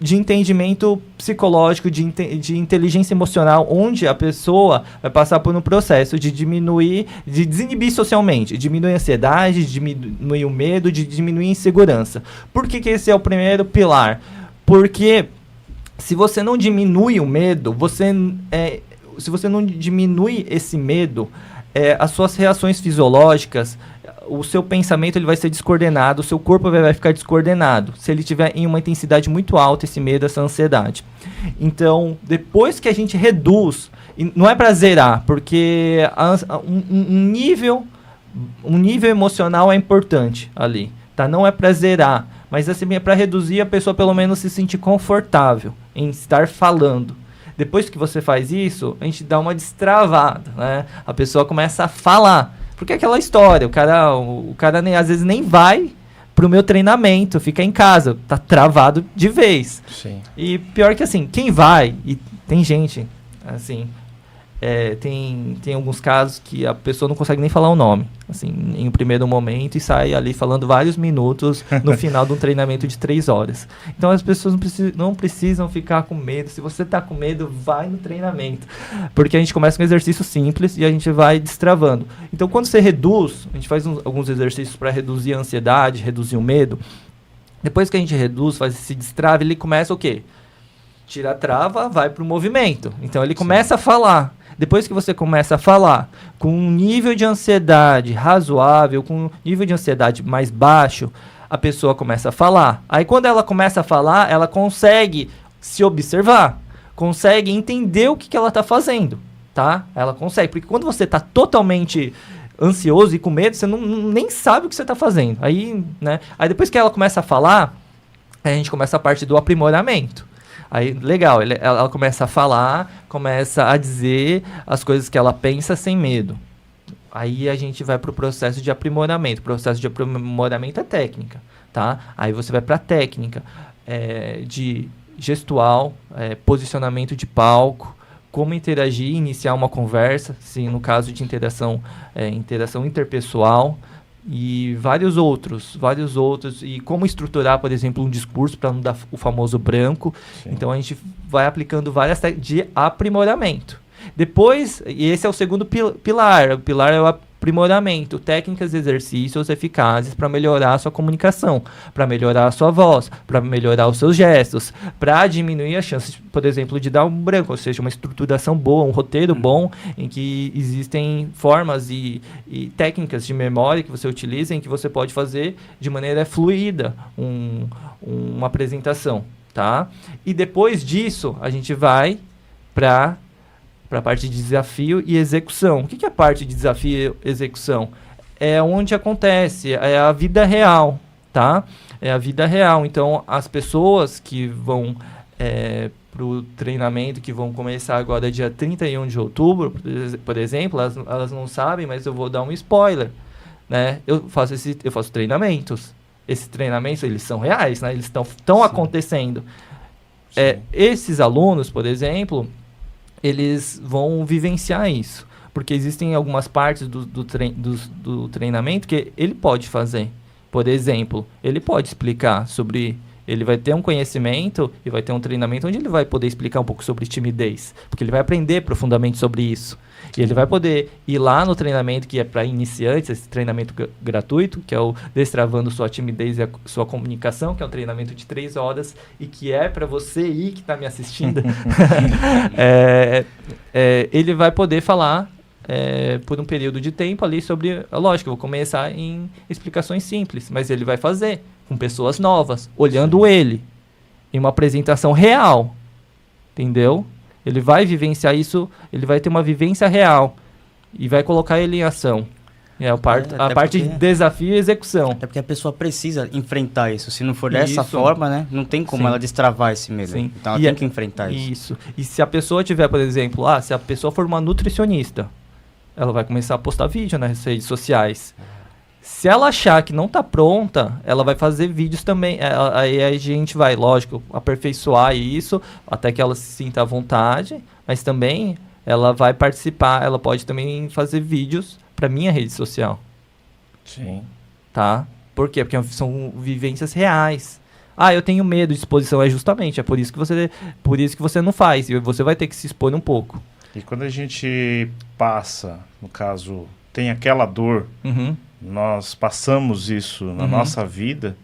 entendimento psicológico, de inteligência emocional, onde a pessoa vai passar por um processo de desinibir socialmente, diminuir a ansiedade, diminuir o medo, de diminuir a insegurança. Por que esse é o primeiro pilar? Porque se você não diminui o medo, se você não diminui esse medo, as suas reações fisiológicas, o seu pensamento ele vai ser descoordenado, o seu corpo vai ficar descoordenado, se ele estiver em uma intensidade muito alta, esse medo, essa ansiedade. Então, depois que a gente reduz, não é para zerar, porque um nível emocional é importante ali, tá? Não é para zerar, mas assim, é para reduzir, a pessoa pelo menos se sentir confortável em estar falando. Depois que você faz isso, a gente dá uma destravada, né? A pessoa começa a falar. Porque é aquela história, o cara às vezes nem vai pro meu treinamento, fica em casa, tá travado de vez. Sim. E pior que assim, quem vai, e tem gente, assim, tem alguns casos que a pessoa não consegue nem falar o nome, assim, em um primeiro momento, e sai ali falando vários minutos no final de um treinamento de 3 horas. Então as pessoas não precisam ficar com medo. Se você tá com medo, vai no treinamento, porque a gente começa com um exercício simples e a gente vai destravando. Então quando você reduz, a gente faz alguns exercícios para reduzir a ansiedade, reduzir o medo. Depois que a gente reduz, faz esse destrave, ele começa o quê? Tira a trava, vai pro movimento. Então ele começa a falar. Depois que você começa a falar com um nível de ansiedade razoável, com um nível de ansiedade mais baixo, a pessoa começa a falar. Aí quando ela começa a falar, ela consegue se observar, consegue entender o que ela está fazendo, tá? Ela consegue, porque quando você está totalmente ansioso e com medo, você nem sabe o que você está fazendo. Aí, né? Aí depois que ela começa a falar, a gente começa a parte do aprimoramento. Aí, legal, ela começa a falar, começa a dizer as coisas que ela pensa sem medo. Aí a gente vai para o processo de aprimoramento. O processo de aprimoramento é técnica, tá? Aí você vai para a técnica de gestual, posicionamento de palco, como interagir, iniciar uma conversa, sim, no caso de interação interpessoal, e vários outros, e como estruturar, por exemplo, um discurso para não dar o famoso branco. Sim. Então a gente vai aplicando várias técnicas de aprimoramento. Depois, e esse é o segundo pilar, o pilar é o aprimoramento, técnicas e exercícios eficazes para melhorar a sua comunicação, para melhorar a sua voz, para melhorar os seus gestos, para diminuir as chances, por exemplo, de dar um branco, ou seja, uma estruturação boa, um roteiro bom, em que existem formas e técnicas de memória que você utiliza, em que você pode fazer de maneira fluida uma apresentação, tá? E depois disso, a gente vai para a parte de desafio e execução. O que é a parte de desafio e execução? É onde acontece, é a vida real, tá? É a vida real. Então, as pessoas que vão para o treinamento, que vão começar agora dia 31 de outubro, por exemplo, elas não sabem, mas eu vou dar um spoiler, né? Eu faço treinamentos. Esses treinamentos, eles são reais, né? Eles estão acontecendo. Esses alunos, por exemplo, eles vão vivenciar isso. Porque existem algumas partes do treinamento que ele pode fazer. Por exemplo, ele pode explicar sobre... Ele vai ter um conhecimento e vai ter um treinamento onde ele vai poder explicar um pouco sobre timidez. Porque ele vai aprender profundamente sobre isso. E ele vai poder ir lá no treinamento que é para iniciantes, esse treinamento gratuito, que é o Destravando Sua Timidez e a Sua Comunicação, que é um treinamento de 3 horas e que é para você aí que está me assistindo. Ele vai poder falar por um período de tempo ali sobre... Lógico, eu vou começar em explicações simples, mas ele vai fazer com pessoas novas, olhando ele, em uma apresentação real, entendeu? Ele vai vivenciar isso, ele vai ter uma vivência real e vai colocar ele em ação. A parte de desafio e execução. Até porque a pessoa precisa enfrentar isso. Se não for dessa forma, né, não tem como ela destravar esse medo. Sim. Então ela tem que enfrentar isso. E se a pessoa tiver, por exemplo, se a pessoa for uma nutricionista, ela vai começar a postar vídeo nas redes sociais. Se ela achar que não está pronta, ela vai fazer vídeos também. Aí a gente vai, lógico, aperfeiçoar isso até que ela se sinta à vontade, mas também ela vai participar, ela pode também fazer vídeos para minha rede social. Sim. Tá? Por quê? Porque são vivências reais. Eu tenho medo de exposição, é por isso que você não faz, e você vai ter que se expor um pouco. E quando a gente passa, no caso, tem aquela dor, nós passamos isso na nossa vida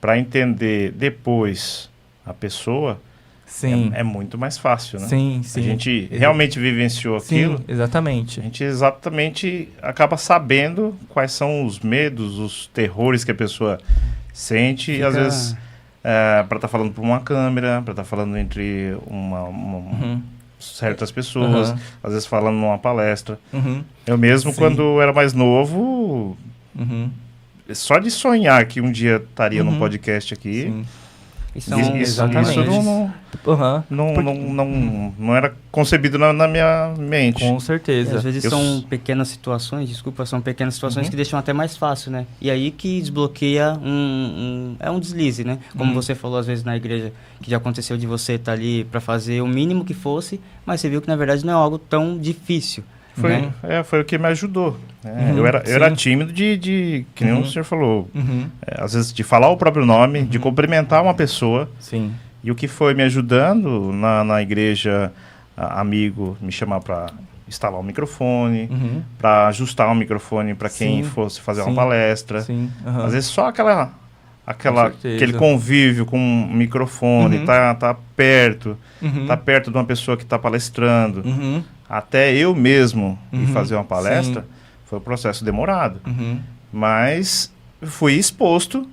para entender depois a pessoa, é muito mais fácil, né? Sim. A gente realmente vivenciou aquilo. Sim, exatamente. A gente exatamente acaba sabendo quais são os medos, os terrores que a pessoa sente, e às vezes para estar falando por uma câmera, para estar falando entre certas pessoas, às vezes falando numa palestra. Eu mesmo, quando eu era mais novo, só de sonhar que um dia estaria num podcast aqui, isso não era concebido na minha mente. Com certeza. E às vezes são pequenas situações, que deixam até mais fácil, né? E aí que desbloqueia um deslize, né? Como você falou às vezes na igreja, que já aconteceu de você estar ali para fazer o mínimo que fosse, mas você viu que na verdade não é algo tão difícil. Foi o que me ajudou. Eu era tímido que nem o senhor falou. Às vezes de falar o próprio nome, de cumprimentar uma pessoa. Sim. E o que foi me ajudando na igreja, amigo me chamar para instalar um microfone, para ajustar um microfone para quem fosse fazer uma palestra. Às vezes só aquele convívio com um microfone, tá perto de uma pessoa que está palestrando. Até eu mesmo ir fazer uma palestra, foi um processo demorado. Mas fui exposto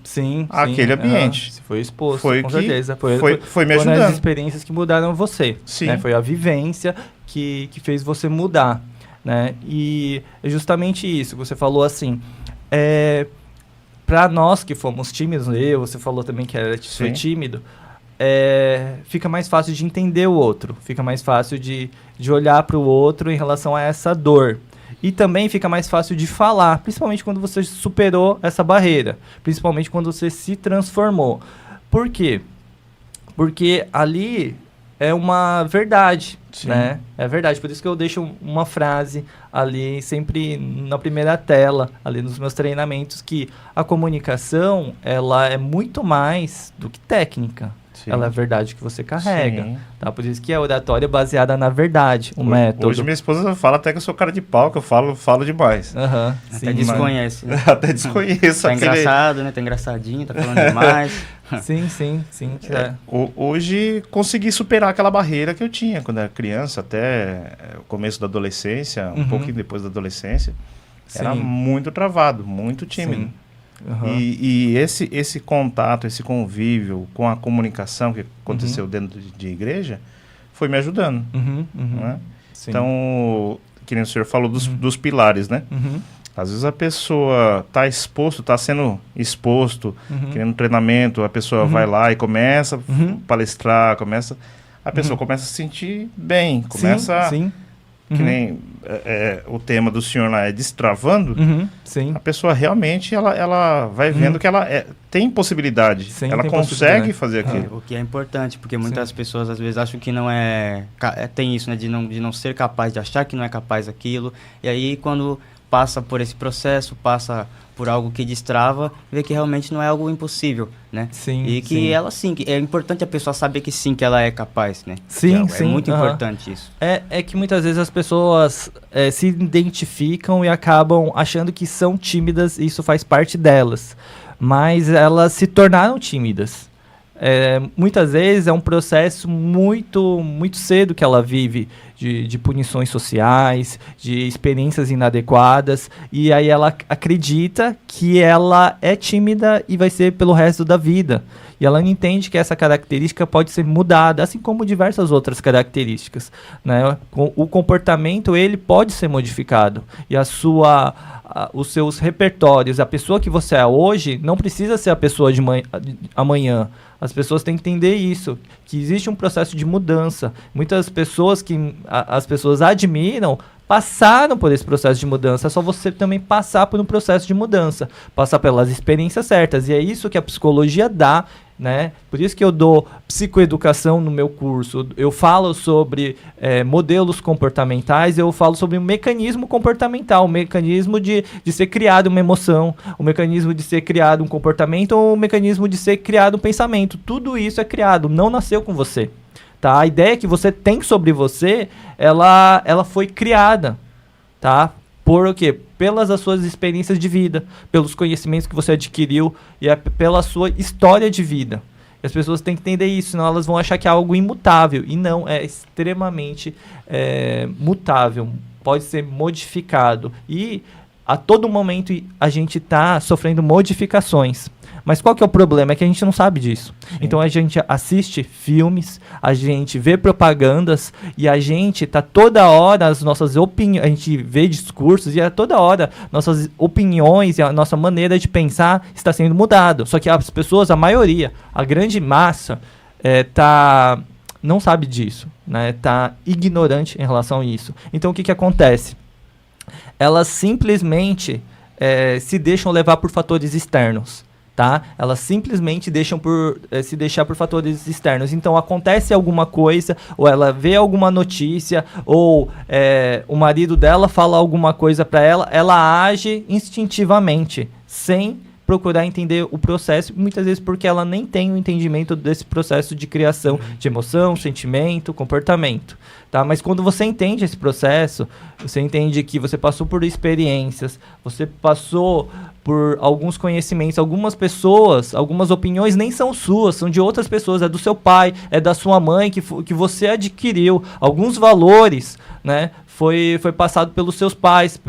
àquele ambiente. Foi exposto, com certeza. Foi me ajudando. Foram as experiências que mudaram você. Né? Foi a vivência que fez você mudar. Né? E é justamente isso. Você falou assim... para nós que fomos tímidos, você falou também que foi tímido, fica mais fácil de entender o outro, fica mais fácil de olhar para o outro em relação a essa dor. E também fica mais fácil de falar, principalmente quando você superou essa barreira, principalmente quando você se transformou. Por quê? Porque ali é uma verdade, né? É verdade, por isso que eu deixo uma frase ali sempre na primeira tela, ali nos meus treinamentos, que a comunicação, ela é muito mais do que técnica. Ela é a verdade que você carrega. Tá? Por isso que a oratória é baseada na verdade, o método. Hoje minha esposa fala até que eu sou cara de pau, que eu falo demais. Até desconhece. Né? Até desconheço. Tá engraçado, né? Tá engraçadinho, tá falando demais. Sim. Hoje consegui superar aquela barreira que eu tinha quando era criança, até o começo da adolescência, um pouquinho depois da adolescência. Era muito travado, muito tímido. E esse contato, esse convívio com a comunicação que aconteceu dentro de igreja foi me ajudando. Né? Sim. Então, que nem o senhor falou dos pilares, né? Às vezes a pessoa está sendo exposto, querendo treinamento, a pessoa vai lá e começa a palestrar, a pessoa começa a se sentir bem, começa, que nem o tema do senhor lá é destravando, a pessoa realmente, ela vai vendo que ela tem possibilidade, ela tem consegue fazer aquilo. O que é importante, porque muitas pessoas às vezes acham que não tem isso, né, de não ser capaz, de achar que não é capaz daquilo, e aí quando passa por esse processo, passa por algo que destrava, vê que realmente não é algo impossível, né? E que ela que é importante a pessoa saber que sim, que ela é capaz, né? É muito importante isso. É que muitas vezes as pessoas se identificam e acabam achando que são tímidas e isso faz parte delas. Mas elas se tornaram tímidas. Muitas vezes é um processo muito, muito cedo que ela vive de punições sociais, de experiências inadequadas, e aí ela acredita que ela é tímida e vai ser pelo resto da vida. E ela não entende que essa característica pode ser mudada, assim como diversas outras características, né? O comportamento ele pode ser modificado e os seus repertórios, a pessoa que você é hoje não precisa ser a pessoa de amanhã. As pessoas têm que entender isso, que existe um processo de mudança. Muitas pessoas que as pessoas admiram passaram por esse processo de mudança. É só você também passar por um processo de mudança, passar pelas experiências certas. E é isso que a psicologia dá, né? Por isso que eu dou psicoeducação no meu curso. Eu falo sobre modelos comportamentais, eu falo sobre o mecanismo comportamental, o mecanismo de ser criado uma emoção, o mecanismo de ser criado um comportamento, ou o mecanismo de ser criado um pensamento. Tudo isso é criado, não nasceu com você. Tá? A ideia que você tem sobre você, ela foi criada, tá? Por o quê? Pelas suas experiências de vida, pelos conhecimentos que você adquiriu e pela sua história de vida. E as pessoas têm que entender isso, senão elas vão achar que é algo imutável. E não, é extremamente mutável, pode ser modificado. E a todo momento a gente está sofrendo modificações. Mas qual que é o problema? É que a gente não sabe disso. Sim. Então a gente assiste filmes, a gente vê propagandas e a gente tá toda hora as nossas opiniões, a gente vê discursos e a toda hora nossas opiniões e a nossa maneira de pensar está sendo mudado. Só que as pessoas, a maioria, a grande massa, não sabe disso, né? Tá ignorante em relação a isso. Então o que acontece? Elas simplesmente se deixam levar por fatores externos. Tá? Elas simplesmente deixam se deixar por fatores externos. Então acontece alguma coisa, ou ela vê alguma notícia, ou o marido dela fala alguma coisa para ela, ela age instintivamente, sem procurar entender o processo, muitas vezes porque ela nem tem o entendimento desse processo de criação de emoção, sentimento, comportamento. Tá? Mas quando você entende esse processo, você entende que você passou por experiências, você passou por alguns conhecimentos, algumas pessoas, algumas opiniões nem são suas, são de outras pessoas, é do seu pai, é da sua mãe, que você adquiriu. Alguns valores, né, foi passado pelos seus pais,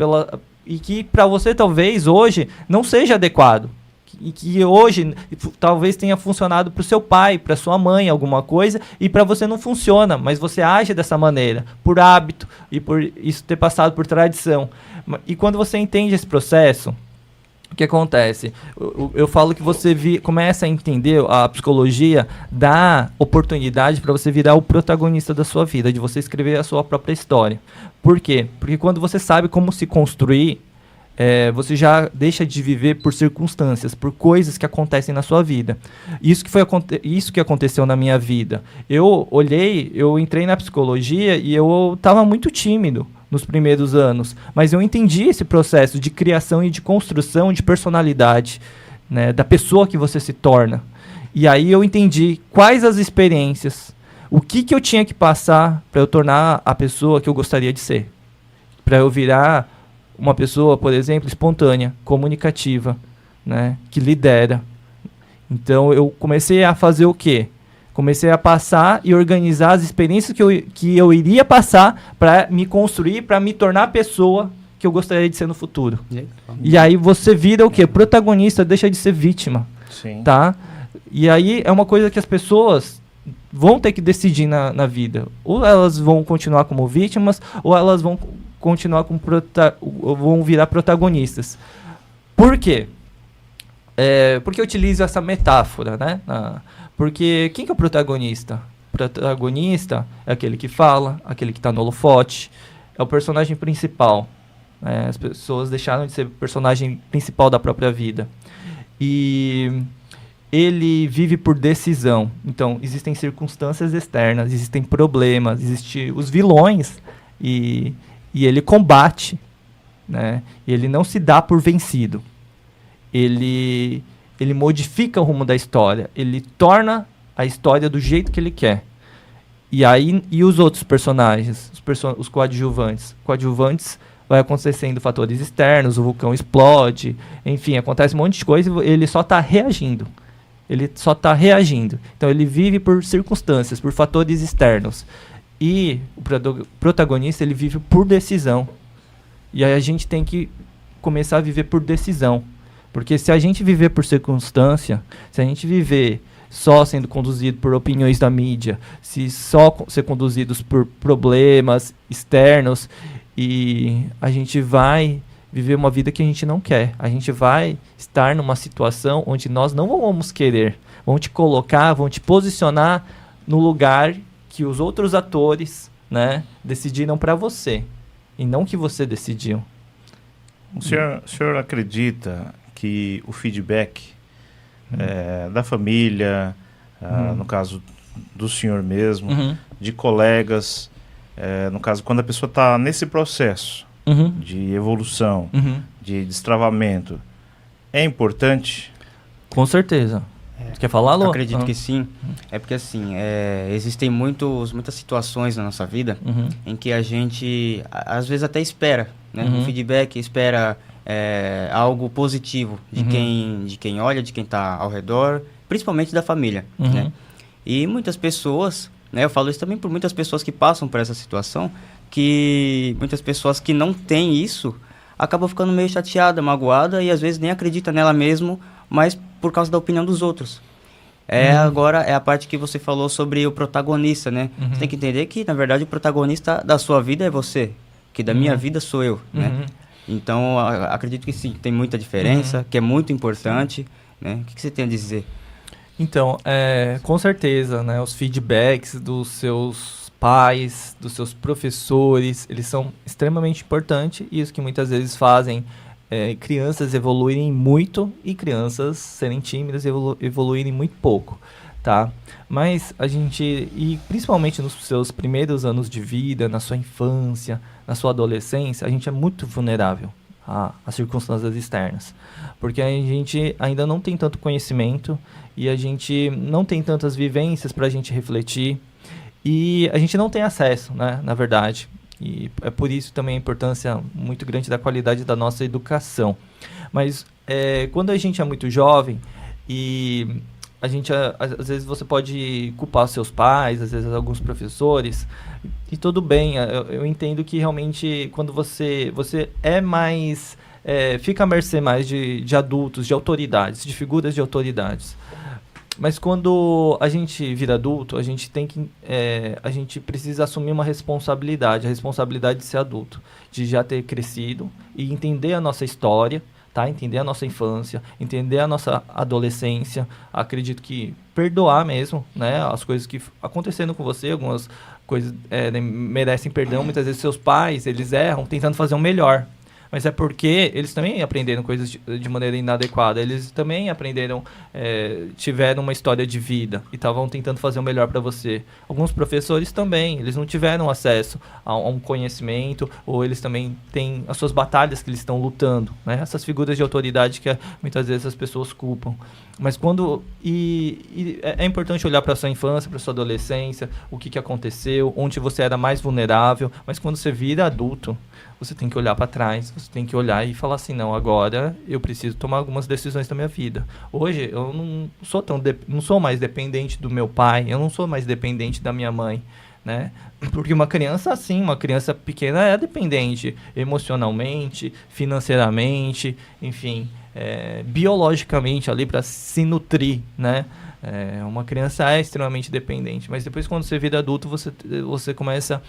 e que para você talvez hoje não seja adequado. E que hoje talvez tenha funcionado para o seu pai, para sua mãe, alguma coisa, e para você não funciona, mas você age dessa maneira, por hábito e por isso ter passado por tradição. E quando você entende esse processo, o que acontece? Eu falo que você começa a entender, a psicologia dá oportunidade para você virar o protagonista da sua vida, de você escrever a sua própria história. Por quê? Porque quando você sabe como se construir, você já deixa de viver por circunstâncias, por coisas que acontecem na sua vida. Isso que aconteceu na minha vida. Eu entrei na psicologia e eu estava muito tímido nos primeiros anos, mas eu entendi esse processo de criação e de construção de personalidade, né, da pessoa que você se torna. E aí eu entendi quais as experiências, o que eu tinha que passar para eu tornar a pessoa que eu gostaria de ser, para eu virar uma pessoa, por exemplo, espontânea, comunicativa, né, que lidera. Então eu comecei a fazer o quê? Comecei a passar e organizar as experiências que eu iria passar para me construir, para me tornar a pessoa que eu gostaria de ser no futuro. E aí você vira o quê? Protagonista, deixa de ser vítima. Sim. Tá? E aí é uma coisa que as pessoas vão ter que decidir na vida. Ou elas vão continuar como vítimas, ou elas vão continuar vão virar protagonistas. Por quê? Porque eu utilizo essa metáfora, né? Porque quem que é o protagonista? O protagonista é aquele que fala, aquele que está no holofote, é o personagem principal. As pessoas deixaram de ser o personagem principal da própria vida. E ele vive por decisão. Então, existem circunstâncias externas, existem problemas, existem os vilões, e ele combate, né? E ele não se dá por vencido. Ele modifica o rumo da história, ele torna a história do jeito que ele quer. E os outros personagens, os coadjuvantes? Coadjuvantes vai acontecendo fatores externos, o vulcão explode, enfim, acontece um monte de coisa e ele só está reagindo. Então ele vive por circunstâncias, por fatores externos. E o protagonista, ele vive por decisão. E aí a gente tem que começar a viver por decisão. Porque se a gente viver por circunstância, se a gente viver só sendo conduzido por opiniões da mídia, se só ser conduzidos por problemas externos, e a gente vai viver uma vida que a gente não quer. A gente vai estar numa situação onde nós não vamos querer. Vão te colocar, vão te posicionar no lugar que os outros atores, né, decidiram para você. E não que você decidiu. O senhor acredita que o feedback da família, no caso do senhor mesmo, de colegas, no caso, quando a pessoa está nesse processo de evolução, de destravamento, é importante? Com certeza. Quer falar, Lô? Acredito que sim. É porque, assim, existem muitas situações na nossa vida em que a gente, às vezes, até espera, né? Um feedback, espera algo positivo de quem olha, de quem está ao redor, principalmente da família, né? E muitas pessoas, né, eu falo isso também por muitas pessoas que passam por essa situação, que muitas pessoas que não têm isso acabam ficando meio chateada, magoada e às vezes nem acredita nela mesmo, mas por causa da opinião dos outros. Agora é a parte que você falou sobre o protagonista, né? Você tem que entender que, na verdade, o protagonista da sua vida é você, que da minha vida sou eu, né? Então, acredito que sim, tem muita diferença, que é muito importante, né? O que você tem a dizer? Então, com certeza, né? Os feedbacks dos seus pais, dos seus professores, eles são extremamente importantes, e isso que muitas vezes fazem crianças evoluírem muito e crianças serem tímidas e evoluírem muito pouco, tá? Mas e principalmente nos seus primeiros anos de vida, na sua infância, na sua adolescência, a gente é muito vulnerável às circunstâncias externas, porque a gente ainda não tem tanto conhecimento e a gente não tem tantas vivências para a gente refletir, e a gente não tem acesso, né, na verdade. E é por isso também a importância muito grande da qualidade da nossa educação. Mas quando a gente é muito jovem, e a gente, às vezes você pode culpar seus pais, às vezes alguns professores, e tudo bem, eu entendo que realmente quando você é mais, fica à mercê mais de adultos, de autoridades, de figuras de autoridades. Mas quando a gente vira adulto, a gente precisa assumir uma responsabilidade, a responsabilidade de ser adulto, de já ter crescido e entender a nossa história, tá? Entender a nossa infância, entender a nossa adolescência. Acredito que perdoar mesmo, né? As coisas que aconteceram com você, algumas coisas merecem perdão. Muitas vezes seus pais, eles erram tentando fazer o melhor. Mas é porque eles também aprenderam coisas de maneira inadequada. Eles também aprenderam, tiveram uma história de vida e estavam tentando fazer o melhor para você. Alguns professores também, eles não tiveram acesso a um conhecimento, ou eles também têm as suas batalhas que eles estão lutando, né? Essas figuras de autoridade que muitas vezes as pessoas culpam. Mas quando... é importante olhar para a sua infância, para a sua adolescência, o que aconteceu, onde você era mais vulnerável. Mas quando você vira adulto, você tem que olhar para trás, você tem que olhar e falar assim, não, agora eu preciso tomar algumas decisões da minha vida. Hoje eu não sou mais dependente do meu pai, eu não sou mais dependente da minha mãe, né? Porque uma criança pequena é dependente emocionalmente, financeiramente, enfim, biologicamente ali para se nutrir, né? Uma criança é extremamente dependente, mas depois quando você vira adulto, você começa...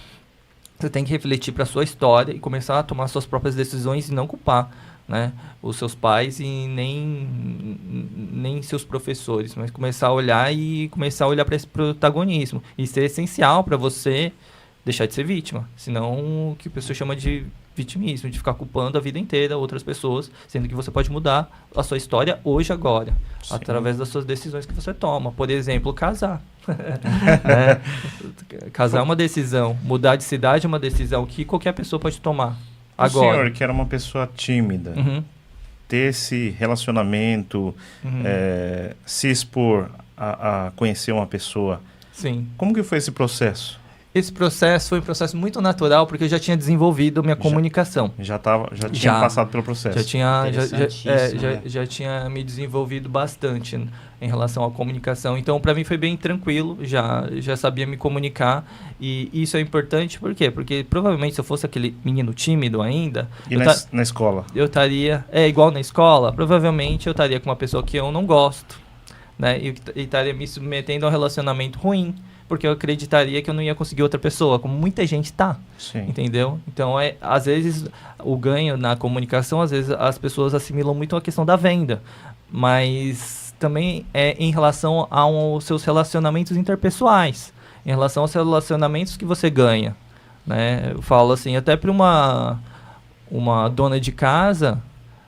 Você tem que refletir para a sua história e começar a tomar suas próprias decisões e não culpar, né, os seus pais e nem seus professores, mas começar a olhar para esse protagonismo. Isso é essencial para você deixar de ser vítima, senão o que a pessoa chama de vitimismo, de ficar culpando a vida inteira outras pessoas, sendo que você pode mudar a sua história hoje, agora, através das suas decisões que você toma. Por exemplo, casar. Né? Casar é uma decisão, mudar de cidade é uma decisão que qualquer pessoa pode tomar. Agora. O senhor, que era uma pessoa tímida, ter esse relacionamento, se expor a conhecer uma pessoa, sim. Como que foi esse processo? Esse processo foi um processo muito natural, porque eu já tinha desenvolvido minha comunicação. Já tinha passado pelo processo. Já tinha me desenvolvido bastante em relação à comunicação. Então, para mim foi bem tranquilo, já sabia me comunicar. E isso é importante, por quê? Porque provavelmente se eu fosse aquele menino tímido ainda... E na escola? Eu estaria... igual na escola, provavelmente eu estaria com uma pessoa que eu não gosto, né? E estaria me submetendo a um relacionamento ruim, porque eu acreditaria que eu não ia conseguir outra pessoa, como muita gente tá. Sim. Entendeu? Então, às vezes, o ganho na comunicação, às vezes as pessoas assimilam muito a questão da venda, mas também é em relação aos seus relacionamentos interpessoais, em relação aos relacionamentos que você ganha, né? Eu falo assim, até para uma dona de casa,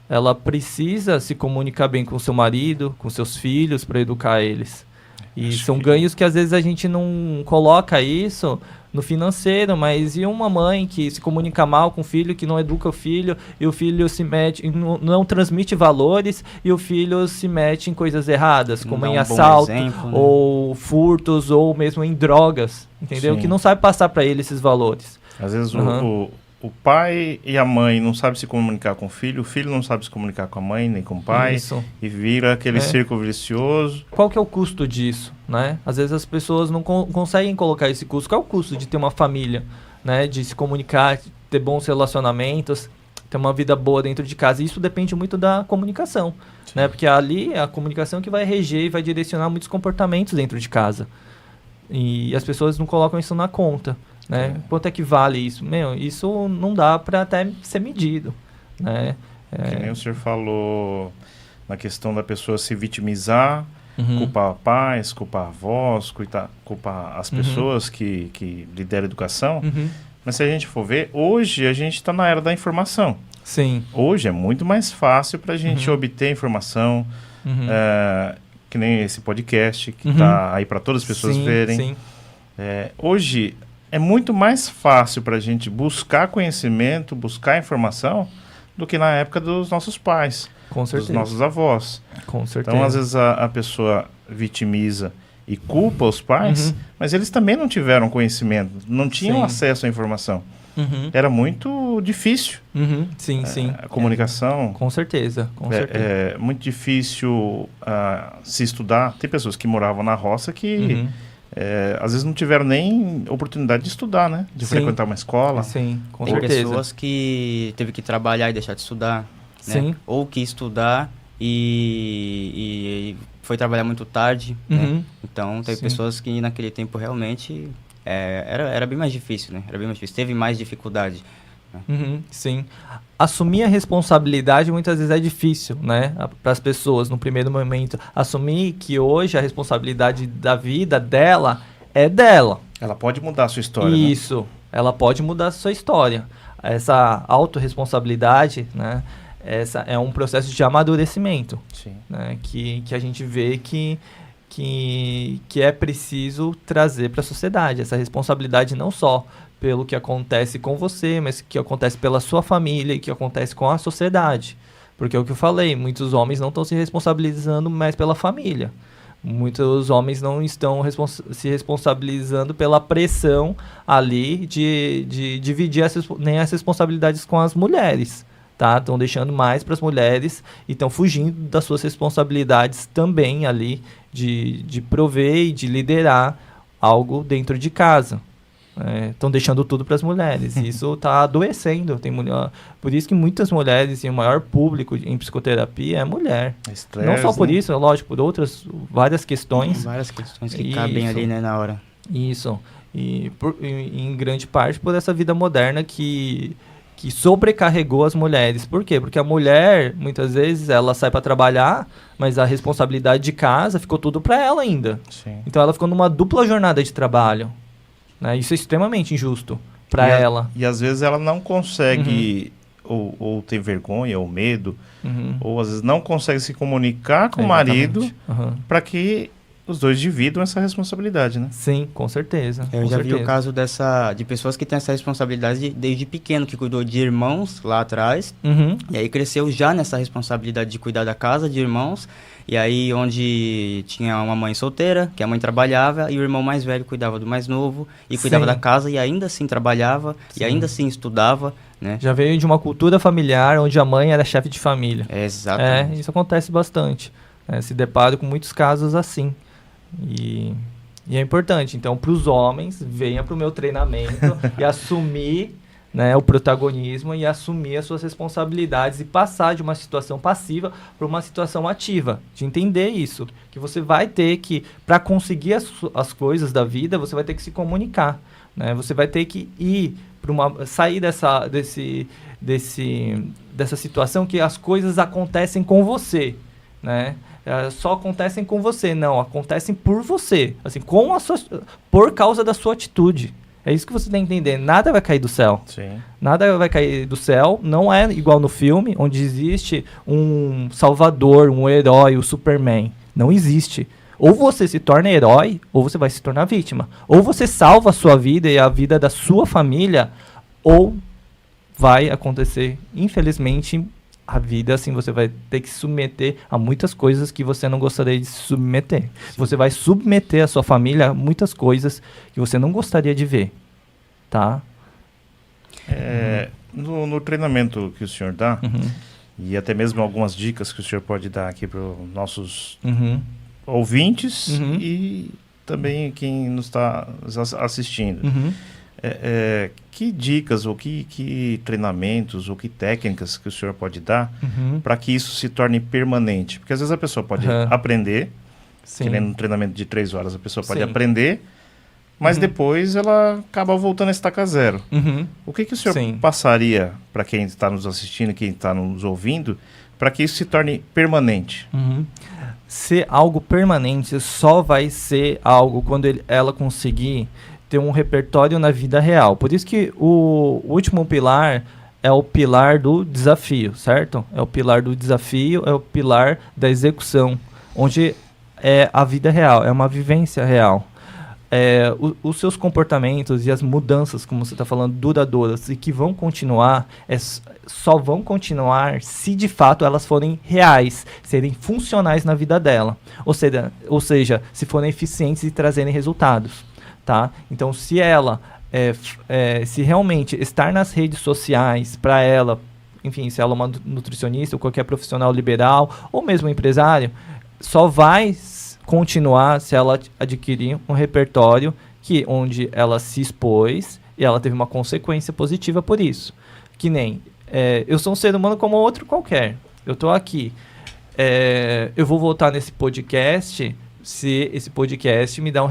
ela precisa se comunicar bem com seu marido, com seus filhos, para educar eles. E são ganhos que às vezes a gente não coloca isso no financeiro, mas e uma mãe que se comunica mal com o filho, que não educa o filho, e o filho se mete, não transmite valores, e o filho se mete em coisas erradas, como em assalto, exemplo, né? Ou furtos, ou mesmo em drogas, entendeu? Sim. Que não sabe passar para ele esses valores. Às vezes o pai e a mãe não sabem se comunicar com o filho não sabe se comunicar com a mãe nem com o pai. Isso. E vira aquele círculo vicioso. Qual que é o custo disso, né? Às vezes as pessoas não conseguem colocar esse custo. Qual é o custo de ter uma família, né? De se comunicar, de ter bons relacionamentos, ter uma vida boa dentro de casa. E isso depende muito da comunicação, né? Porque ali é a comunicação que vai reger e vai direcionar muitos comportamentos dentro de casa. E as pessoas não colocam isso na conta. Né? Quanto é que vale isso? Isso não dá para até ser medido, né? Que nem o senhor falou na questão da pessoa se vitimizar, culpar pais, culpar avós, culpar as pessoas que lideram a educação. Mas se a gente for ver, hoje a gente está na era da informação. Sim. Hoje é muito mais fácil para a gente obter informação, que nem esse podcast que está aí para todas as pessoas verem. Sim. Hoje é muito mais fácil para a gente buscar conhecimento, buscar informação, do que na época dos nossos pais, dos nossos avós. Com certeza. Então, às vezes, a pessoa vitimiza e culpa os pais, mas eles também não tiveram conhecimento, não tinham acesso à informação. Era muito difícil. Sim. A comunicação. Com certeza. É muito difícil se estudar. Tem pessoas que moravam na roça que... às vezes não tiveram nem oportunidade de estudar, né? De frequentar uma escola. Sim, com Tem certeza. pessoas que teve que trabalhar e deixar de estudar, sim, né? Ou que estudar e foi trabalhar muito tarde, né? Então, teve pessoas que naquele tempo realmente era bem mais difícil, né? Era bem mais difícil, teve mais dificuldade. Sim. Assumir a responsabilidade muitas vezes é difícil, né? Para as pessoas, no primeiro momento. Assumir que hoje a responsabilidade da vida dela é dela. Ela pode mudar a sua história, Isso. Né? Ela pode mudar a sua história. Essa autorresponsabilidade, né? Essa é um processo de amadurecimento. Sim. Né? Que a gente vê que é preciso trazer para a sociedade. Essa responsabilidade não só pelo que acontece com você, mas que acontece pela sua família e que acontece com a sociedade. Porque é o que eu falei, muitos homens não estão se responsabilizando mais pela família. Muitos homens não estão se responsabilizando pela pressão ali de dividir nem as responsabilidades com as mulheres. Tá? Estão deixando mais para as mulheres e estão fugindo das suas responsabilidades também ali de prover e de liderar algo dentro de casa. Estão deixando tudo para as mulheres. Isso está adoecendo. Por isso que muitas mulheres e o maior público em psicoterapia é mulher. Estresse, não só por né? isso, é lógico, por outras várias questões. Várias questões que cabem ali, né, na hora. Isso. E em grande parte por essa vida moderna que sobrecarregou as mulheres. Por quê? Porque a mulher, muitas vezes, ela sai para trabalhar, mas a responsabilidade de casa ficou tudo para ela ainda. Sim. Então ela ficou numa dupla jornada de trabalho. Né? Isso é extremamente injusto para ela. E às vezes ela não consegue, ou tem vergonha, ou medo, ou às vezes não consegue se comunicar com o marido para que os dois dividam essa responsabilidade, né? Sim, com certeza. Eu já vi o caso de pessoas que têm essa responsabilidade desde pequeno, que cuidou de irmãos lá atrás, e aí cresceu já nessa responsabilidade de cuidar da casa, de irmãos, e aí onde tinha uma mãe solteira, que a mãe trabalhava, e o irmão mais velho cuidava do mais novo, e cuidava da casa, e ainda assim trabalhava, e ainda assim estudava, né? Já veio de uma cultura familiar onde a mãe era chefe de família. Exatamente. Isso acontece bastante. Se deparo com muitos casos assim. E é importante, então, para os homens, venha para o meu treinamento e assumir, né, o protagonismo e assumir as suas responsabilidades e passar de uma situação passiva para uma situação ativa, de entender isso, que você vai ter que, para conseguir as coisas da vida, você vai ter que se comunicar, né? Você vai ter que sair dessa situação que as coisas acontecem com você, né? Só acontecem com você, não, acontecem por você, assim, por causa da sua atitude. É isso que você tem que entender, nada vai cair do céu. Sim. Nada vai cair do céu, não é igual no filme, onde existe um salvador, um herói, o Superman. Não existe. Ou você se torna herói, ou você vai se tornar vítima. Ou você salva a sua vida e a vida da sua família, ou vai acontecer, infelizmente, a vida, assim, você vai ter que se submeter a muitas coisas que você não gostaria de se submeter. Sim. Você vai submeter a sua família a muitas coisas que você não gostaria de ver, tá? No treinamento que o senhor dá, e até mesmo algumas dicas que o senhor pode dar aqui para os nossos ouvintes e também quem nos está assistindo. Que dicas ou que treinamentos ou que técnicas que o senhor pode dar para que isso se torne permanente? Porque às vezes a pessoa pode aprender, que nem no treinamento de 3 horas, a pessoa pode aprender, mas depois ela acaba voltando a estaca zero. O que o senhor passaria para quem está nos assistindo, quem está nos ouvindo, para que isso se torne permanente? Ser algo permanente só vai ser algo quando ela conseguir ter um repertório na vida real. Por isso que o último pilar é o pilar do desafio, certo? É o pilar do desafio, é o pilar da execução, onde é a vida real, é uma vivência real. Os seus comportamentos e as mudanças, como você está falando, duradouras e que vão continuar, só vão continuar se de fato elas forem reais, serem funcionais na vida dela. Ou seja, se forem eficientes e trazerem resultados. Tá? Então, se ela, se realmente estar nas redes sociais para ela, enfim, se ela é uma nutricionista ou qualquer profissional liberal ou mesmo empresário, só vai continuar se ela adquirir um repertório onde ela se expôs e ela teve uma consequência positiva por isso. Que nem, eu sou um ser humano como outro qualquer. Eu estou aqui. Eu vou voltar nesse podcast se esse podcast me dá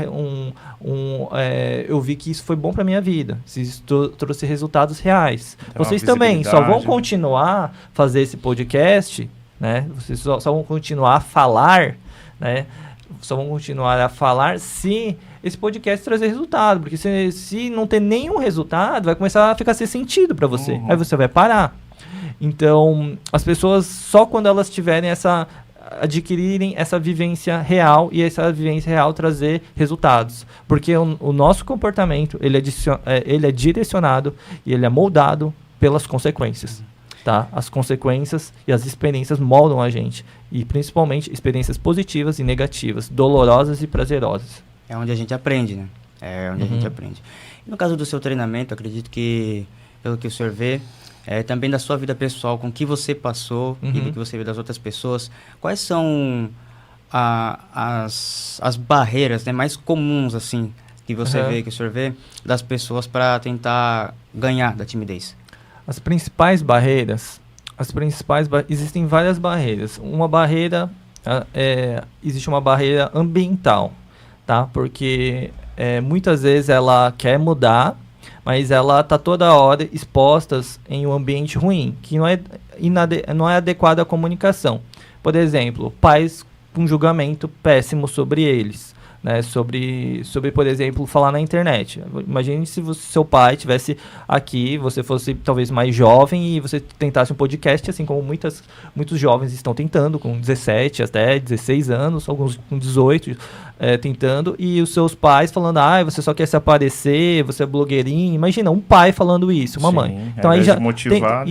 eu vi que isso foi bom para minha vida, se isso trouxe resultados reais. Vocês também só vão continuar a fazer esse podcast, né? Vocês só vão continuar a falar, né? Só vão continuar a falar se esse podcast trazer resultado, porque se não ter nenhum resultado, vai começar a ficar sem sentido para você. Aí você vai parar. Então, as pessoas, só quando elas tiverem adquirirem essa vivência real e essa vivência real trazer resultados. Porque o nosso comportamento, ele é direcionado e ele é moldado pelas consequências. Tá? As consequências e as experiências moldam a gente. E principalmente experiências positivas e negativas, dolorosas e prazerosas. É onde a gente aprende, né? É onde a gente aprende. E no caso do seu treinamento, acredito que, pelo que o senhor vê, também da sua vida pessoal, com o que você passou e do que você vê das outras pessoas, quais são as barreiras, né, mais comuns, assim, que você vê, que o senhor vê, das pessoas para tentar ganhar da timidez? As principais barreiras, existem várias barreiras. Uma barreira, existe uma barreira ambiental, tá? Porque muitas vezes ela quer mudar, mas ela está toda hora exposta em um ambiente ruim, que não é adequado à comunicação. Por exemplo, pais com julgamento péssimo sobre eles, né? Sobre, por exemplo, falar na internet. Imagine se seu pai estivesse aqui, você fosse talvez mais jovem e você tentasse um podcast, assim como muitos jovens estão tentando, com 17 até 16 anos, alguns com 18, tentando, e os seus pais falando, você só quer se aparecer, você é blogueirinho. Imagina, um pai falando isso, uma mãe. Então aí já motivado,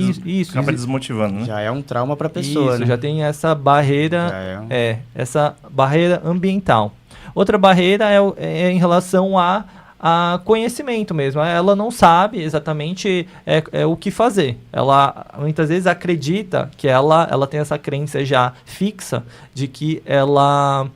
acaba desmotivando, né? Já é um trauma para a pessoa, isso, né? já tem essa barreira, essa barreira ambiental. Outra barreira é em relação a conhecimento mesmo. Ela não sabe exatamente o que fazer. Ela muitas vezes acredita que ela tem essa crença já fixa de que ela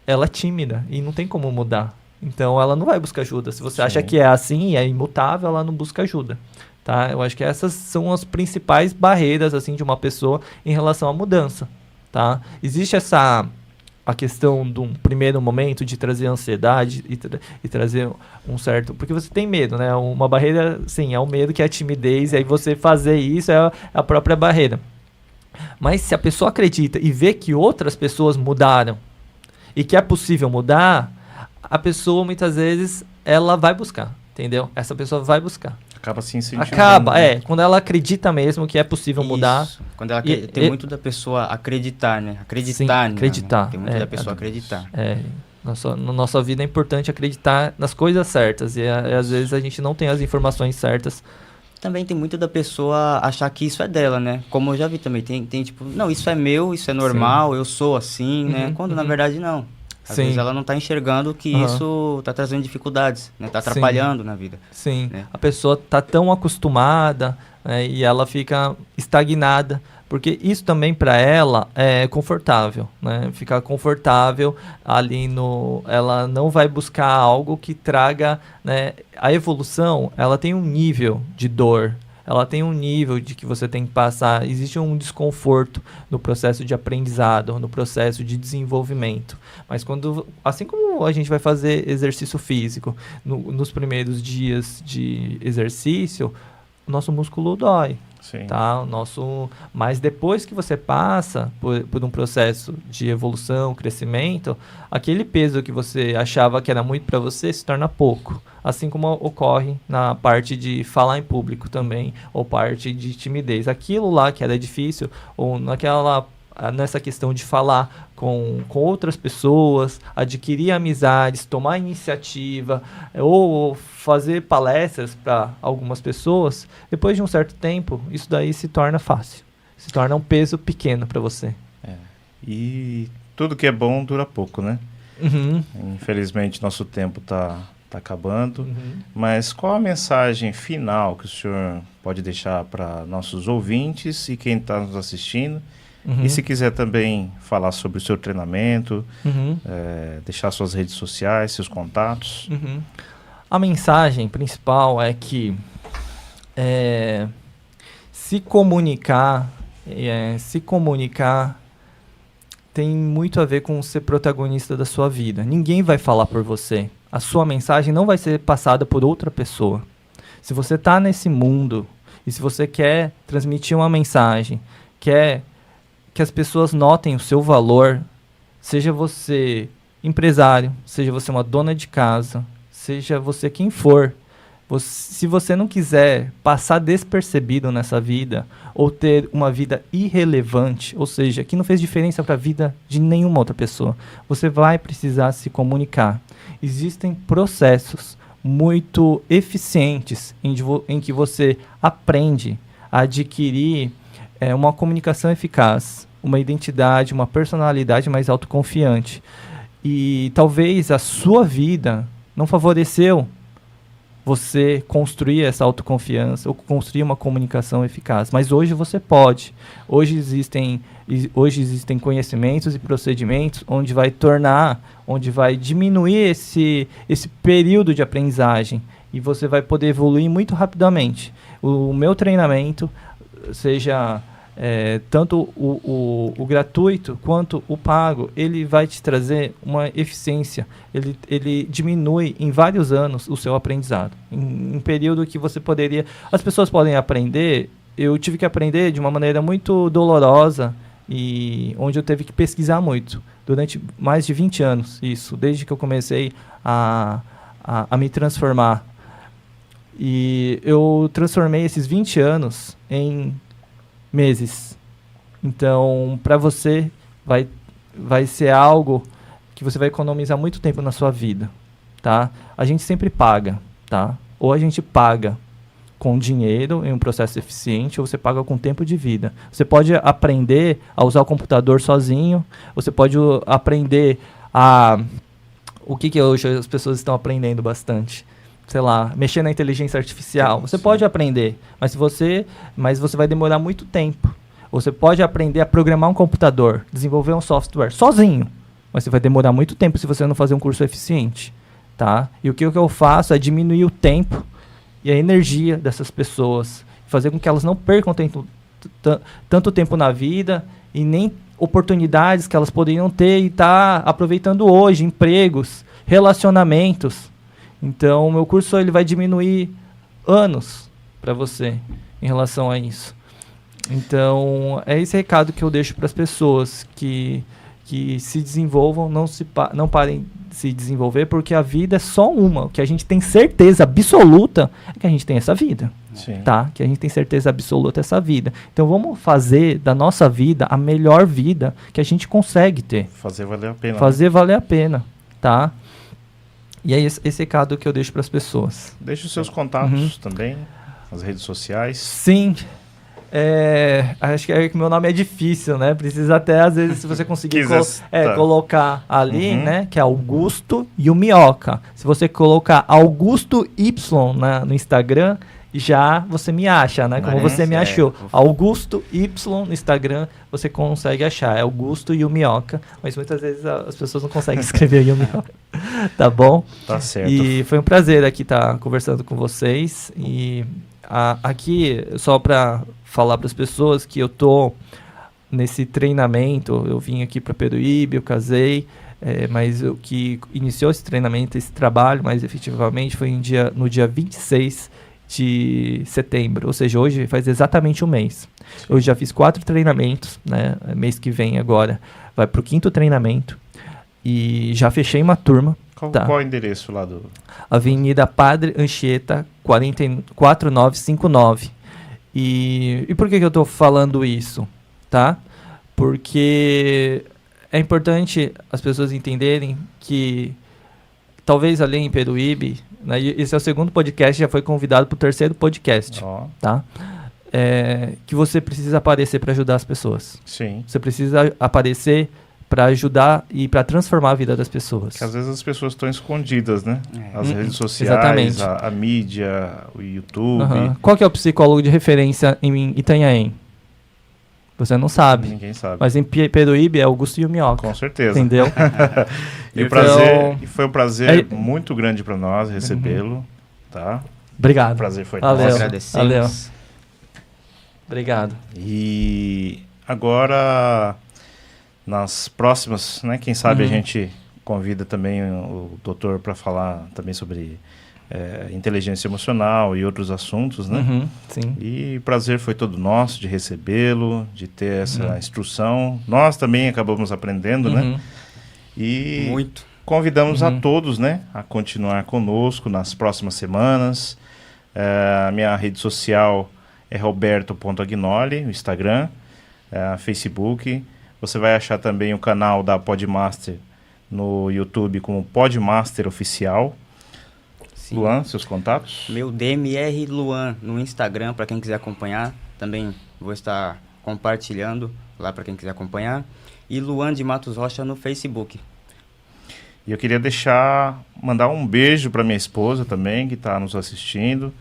é tímida e não tem como mudar. Então ela não vai buscar ajuda. Se você acha que é assim, é imutável, ela não busca ajuda. Tá? Eu acho que essas são as principais barreiras assim, de uma pessoa em relação à mudança. Tá? Existe a questão de um primeiro momento de trazer ansiedade e trazer um certo... Porque você tem medo, né? Uma barreira, sim, é o medo, que é a timidez, e aí você fazer isso é a própria barreira. Mas se a pessoa acredita e vê que outras pessoas mudaram e que é possível mudar, a pessoa muitas vezes ela vai buscar, entendeu? Essa pessoa vai buscar. Acaba se incentivando. Quando ela acredita mesmo que é possível mudar. Quando ela tem muito da pessoa acreditar, né? Acreditar. Acreditar. Tem muito da pessoa acreditar. Na nossa vida é importante acreditar nas coisas certas. E às vezes a gente não tem as informações certas. Também tem muito da pessoa achar que isso é dela, né? Como eu já vi também. Tem tipo, não, isso é meu, isso é normal, eu sou assim, né? Quando na verdade não. Às vezes ela não está enxergando que isso está trazendo dificuldades, né? Está atrapalhando na vida. Sim, né? A pessoa está tão acostumada, né? E ela fica estagnada, porque isso também para ela é confortável, né? Ficar confortável ali ela não vai buscar algo que traga, né? A evolução, ela tem um nível de dor. Ela tem um nível de que você tem que passar. Existe um desconforto no processo de aprendizado, no processo de desenvolvimento. Mas assim como a gente vai fazer exercício físico, nos primeiros dias de exercício, o nosso músculo dói. Sim. Tá? Mas depois que você passa por um processo de evolução, crescimento, aquele peso que você achava que era muito para você se torna pouco. Assim como ocorre na parte de falar em público também, ou parte de timidez. Aquilo lá que era difícil, ou nessa questão de falar com outras pessoas, adquirir amizades, tomar iniciativa, ou fazer palestras para algumas pessoas, depois de um certo tempo, isso daí se torna fácil. Se torna um peso pequeno para você. E tudo que é bom dura pouco, né? Infelizmente, nosso tempo está acabando. Mas qual a mensagem final que o senhor pode deixar para nossos ouvintes e quem está nos assistindo? E se quiser também falar sobre o seu treinamento, deixar suas redes sociais, seus contatos. A mensagem principal é que se comunicar tem muito a ver com ser protagonista da sua vida. Ninguém vai falar por você. A sua mensagem não vai ser passada por outra pessoa. Se você está nesse mundo e se você quer transmitir uma mensagem, quer que as pessoas notem o seu valor, seja você empresário, seja você uma dona de casa, seja você quem for, se você não quiser passar despercebido nessa vida ou ter uma vida irrelevante, ou seja, que não fez diferença para a vida de nenhuma outra pessoa, você vai precisar se comunicar. Existem processos muito eficientes em que você aprende a adquirir uma comunicação eficaz, uma identidade, uma personalidade mais autoconfiante. E talvez a sua vida não favoreceu você construir essa autoconfiança ou construir uma comunicação eficaz. Mas hoje você pode. Hoje existem conhecimentos e procedimentos onde vai diminuir esse período de aprendizagem e você vai poder evoluir muito rapidamente. O meu treinamento, seja tanto o gratuito quanto o pago, ele vai te trazer uma eficiência. Ele diminui em vários anos o seu aprendizado. Em um período que você poderia... As pessoas podem aprender. Eu tive que aprender de uma maneira muito dolorosa e onde eu teve que pesquisar muito. Durante mais de 20 anos, isso. Desde que eu comecei a me transformar. E eu transformei esses 20 anos em meses. Então, para você, vai ser algo que você vai economizar muito tempo na sua vida, tá? A gente sempre paga, tá? Ou a gente paga com dinheiro em um processo eficiente, ou você paga com tempo de vida. Você pode aprender a usar o computador sozinho, você pode aprender o que hoje as pessoas estão aprendendo bastante? Sei lá, mexer na inteligência artificial. Você pode aprender, mas você vai demorar muito tempo. Você pode aprender a programar um computador, desenvolver um software sozinho, mas você vai demorar muito tempo se você não fazer um curso eficiente, tá? E o que eu faço é diminuir o tempo e a energia dessas pessoas, fazer com que elas não percam tanto tempo na vida e nem oportunidades que elas poderiam ter e estar aproveitando hoje, empregos, relacionamentos. Então, o meu curso ele vai diminuir anos para você em relação a isso. Então, é esse recado que eu deixo para as pessoas que se desenvolvam, não parem de se desenvolver, porque a vida é só uma. O que a gente tem certeza absoluta é que a gente tem essa vida. Sim. Tá? Que a gente tem certeza absoluta dessa vida. Então, vamos fazer da nossa vida a melhor vida que a gente consegue ter. Fazer valer a pena. Fazer valer a pena, tá? E é esse recado que eu deixo para as pessoas. Deixe os seus contatos também, as redes sociais. Sim. Acho que meu nome é difícil, né? Precisa até, às vezes, se você conseguir colocar ali, né? Que é Augusto Yumioka. Se você colocar Augusto Y no Instagram, já você me acha, né? Como você me achou. Augusto Y no Instagram, você consegue achar. É Augusto Yumioka. Mas muitas vezes as pessoas não conseguem escrever Yumioka. Tá bom? Tá certo. E foi um prazer aqui estar conversando com vocês. E aqui, só para falar para as pessoas que eu tô nesse treinamento, eu vim aqui para Peruíbe, eu casei, mas o que iniciou esse treinamento, esse trabalho, mais efetivamente, foi no dia 26 de setembro, ou seja, hoje faz exatamente um mês. Eu já fiz 4 treinamentos, né? Mês que vem agora vai para o 5º treinamento e já fechei uma turma. Qual o endereço lá do... Avenida Padre Anchieta, 4959. E por que eu estou falando isso? Tá? Porque é importante as pessoas entenderem que talvez ali em Peruíbe, né, esse é o 2º podcast, já foi convidado para o 3º podcast, tá? Que você precisa aparecer para ajudar as pessoas. Sim. Você precisa aparecer para ajudar e para transformar a vida das pessoas. Porque às vezes as pessoas estão escondidas, né? As redes sociais, exatamente. A mídia, o YouTube. Qual que é o psicólogo de referência em Itanhaém? Você não sabe. Ninguém sabe. Mas em Peruíbe é Augusto Yumioka. Com certeza. Entendeu? E foi um prazer muito grande para nós recebê-lo. Tá? Obrigado. O prazer foi nosso. Agradecemos. Valeu. Obrigado. E agora, nas próximas, né? Quem sabe a gente convida também o doutor para falar também sobre inteligência emocional e outros assuntos, né? Sim. E o prazer foi todo nosso de recebê-lo, de ter essa instrução. Nós também acabamos aprendendo, né? E muito. Convidamos a todos, né, a continuar conosco nas próximas semanas. A minha rede social é roberto.agnoli, no Instagram, Facebook. Você vai achar também o canal da Podmaster no YouTube como Podmaster Oficial. Sim. Luan, seus contatos? Meu DMR Luan no Instagram, para quem quiser acompanhar. Também vou estar compartilhando lá para quem quiser acompanhar. E Luan de Matos Rocha no Facebook. E eu queria mandar um beijo para minha esposa também, que está nos assistindo.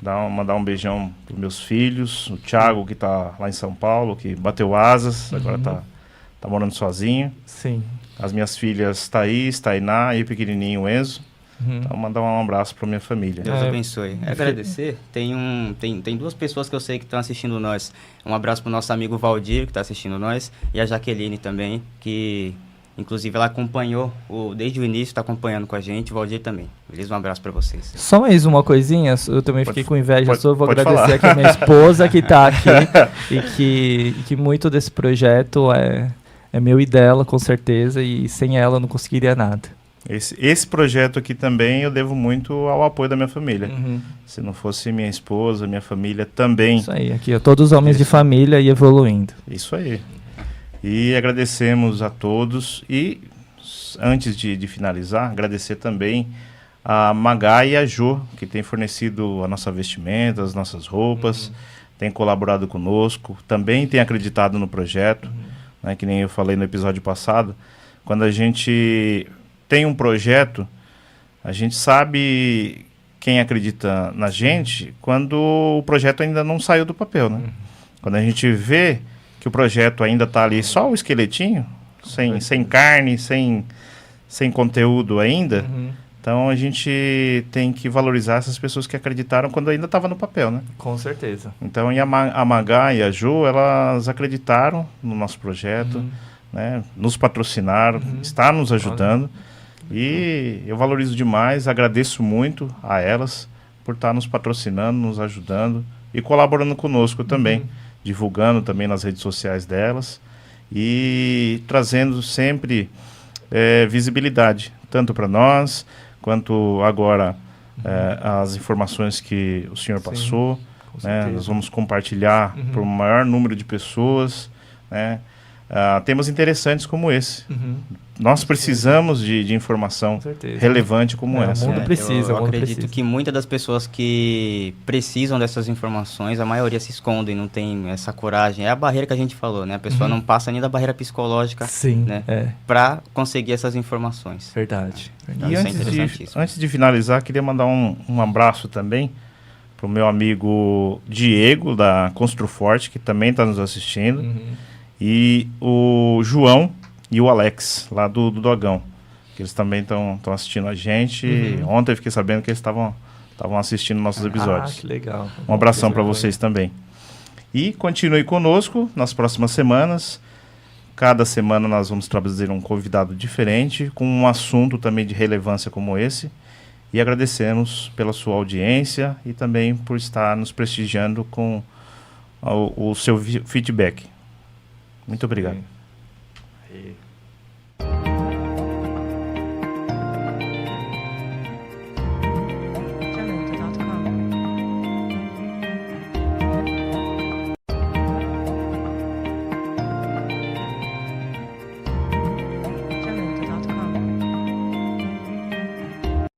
Mandar um beijão para os meus filhos, o Thiago, que está lá em São Paulo, que bateu asas, agora tá morando sozinho. Sim. As minhas filhas Thaís, Tainá e o pequenininho Enzo. Então, mandar um abraço para minha família. Deus abençoe. Agradecer. Tem duas pessoas que eu sei que estão assistindo nós. Um abraço para o nosso amigo Valdir, que está assistindo nós, e a Jaqueline também, que inclusive ela acompanhou, desde o início está acompanhando com a gente, o Valdir também. Beleza? Um abraço para vocês. Só mais uma coisinha, eu também fiquei com inveja sua, vou agradecer falar. aqui a minha esposa que está aqui e que muito desse projeto é meu e dela, com certeza, e sem ela eu não conseguiria nada. Esse projeto aqui também eu devo muito ao apoio da minha família. Se não fosse minha esposa, minha família também. Isso aí, aqui todos os homens de família e evoluindo. Isso aí. E agradecemos a todos. E antes de finalizar, agradecer também a Magá e a Jo, que tem fornecido a nossa vestimenta, as nossas roupas, tem colaborado conosco, também tem acreditado no projeto, né, que nem eu falei no episódio passado. Quando a gente tem um projeto, a gente sabe quem acredita na gente quando o projeto ainda não saiu do papel, né? Quando a gente vê que o projeto ainda está ali só o esqueletinho, sem carne, sem conteúdo ainda, então a gente tem que valorizar essas pessoas que acreditaram quando ainda estava no papel, né? Com certeza. Então, e a Magá e a Jo, elas acreditaram no nosso projeto, né? Nos patrocinaram, está nos ajudando. E eu valorizo demais, agradeço muito a elas por estar nos patrocinando, nos ajudando e colaborando conosco também, divulgando também nas redes sociais delas e trazendo sempre visibilidade, tanto para nós, quanto agora as informações que o senhor passou, né? Nós vamos compartilhar para o maior número de pessoas, né? Temas interessantes como esse. Nós precisamos de informação relevante como essa. O mundo né? precisa. Eu acredito que muitas das pessoas que precisam dessas informações, a maioria se escondem, não tem essa coragem. É a barreira que a gente falou, né? A pessoa não passa nem da barreira psicológica, né? Para conseguir essas informações. Verdade. E antes de finalizar, queria mandar um abraço também para o meu amigo Diego, da Construforte, que também está nos assistindo, e o João e o Alex, lá do Dogão, que eles também estão assistindo a gente. Ontem eu fiquei sabendo que eles estavam assistindo nossos episódios. Que legal. Um abração para vocês também. E continue conosco nas próximas semanas. Cada semana nós vamos trazer um convidado diferente, com um assunto também de relevância como esse. E agradecemos pela sua audiência e também por estar nos prestigiando com o seu feedback. Muito obrigado. Sim.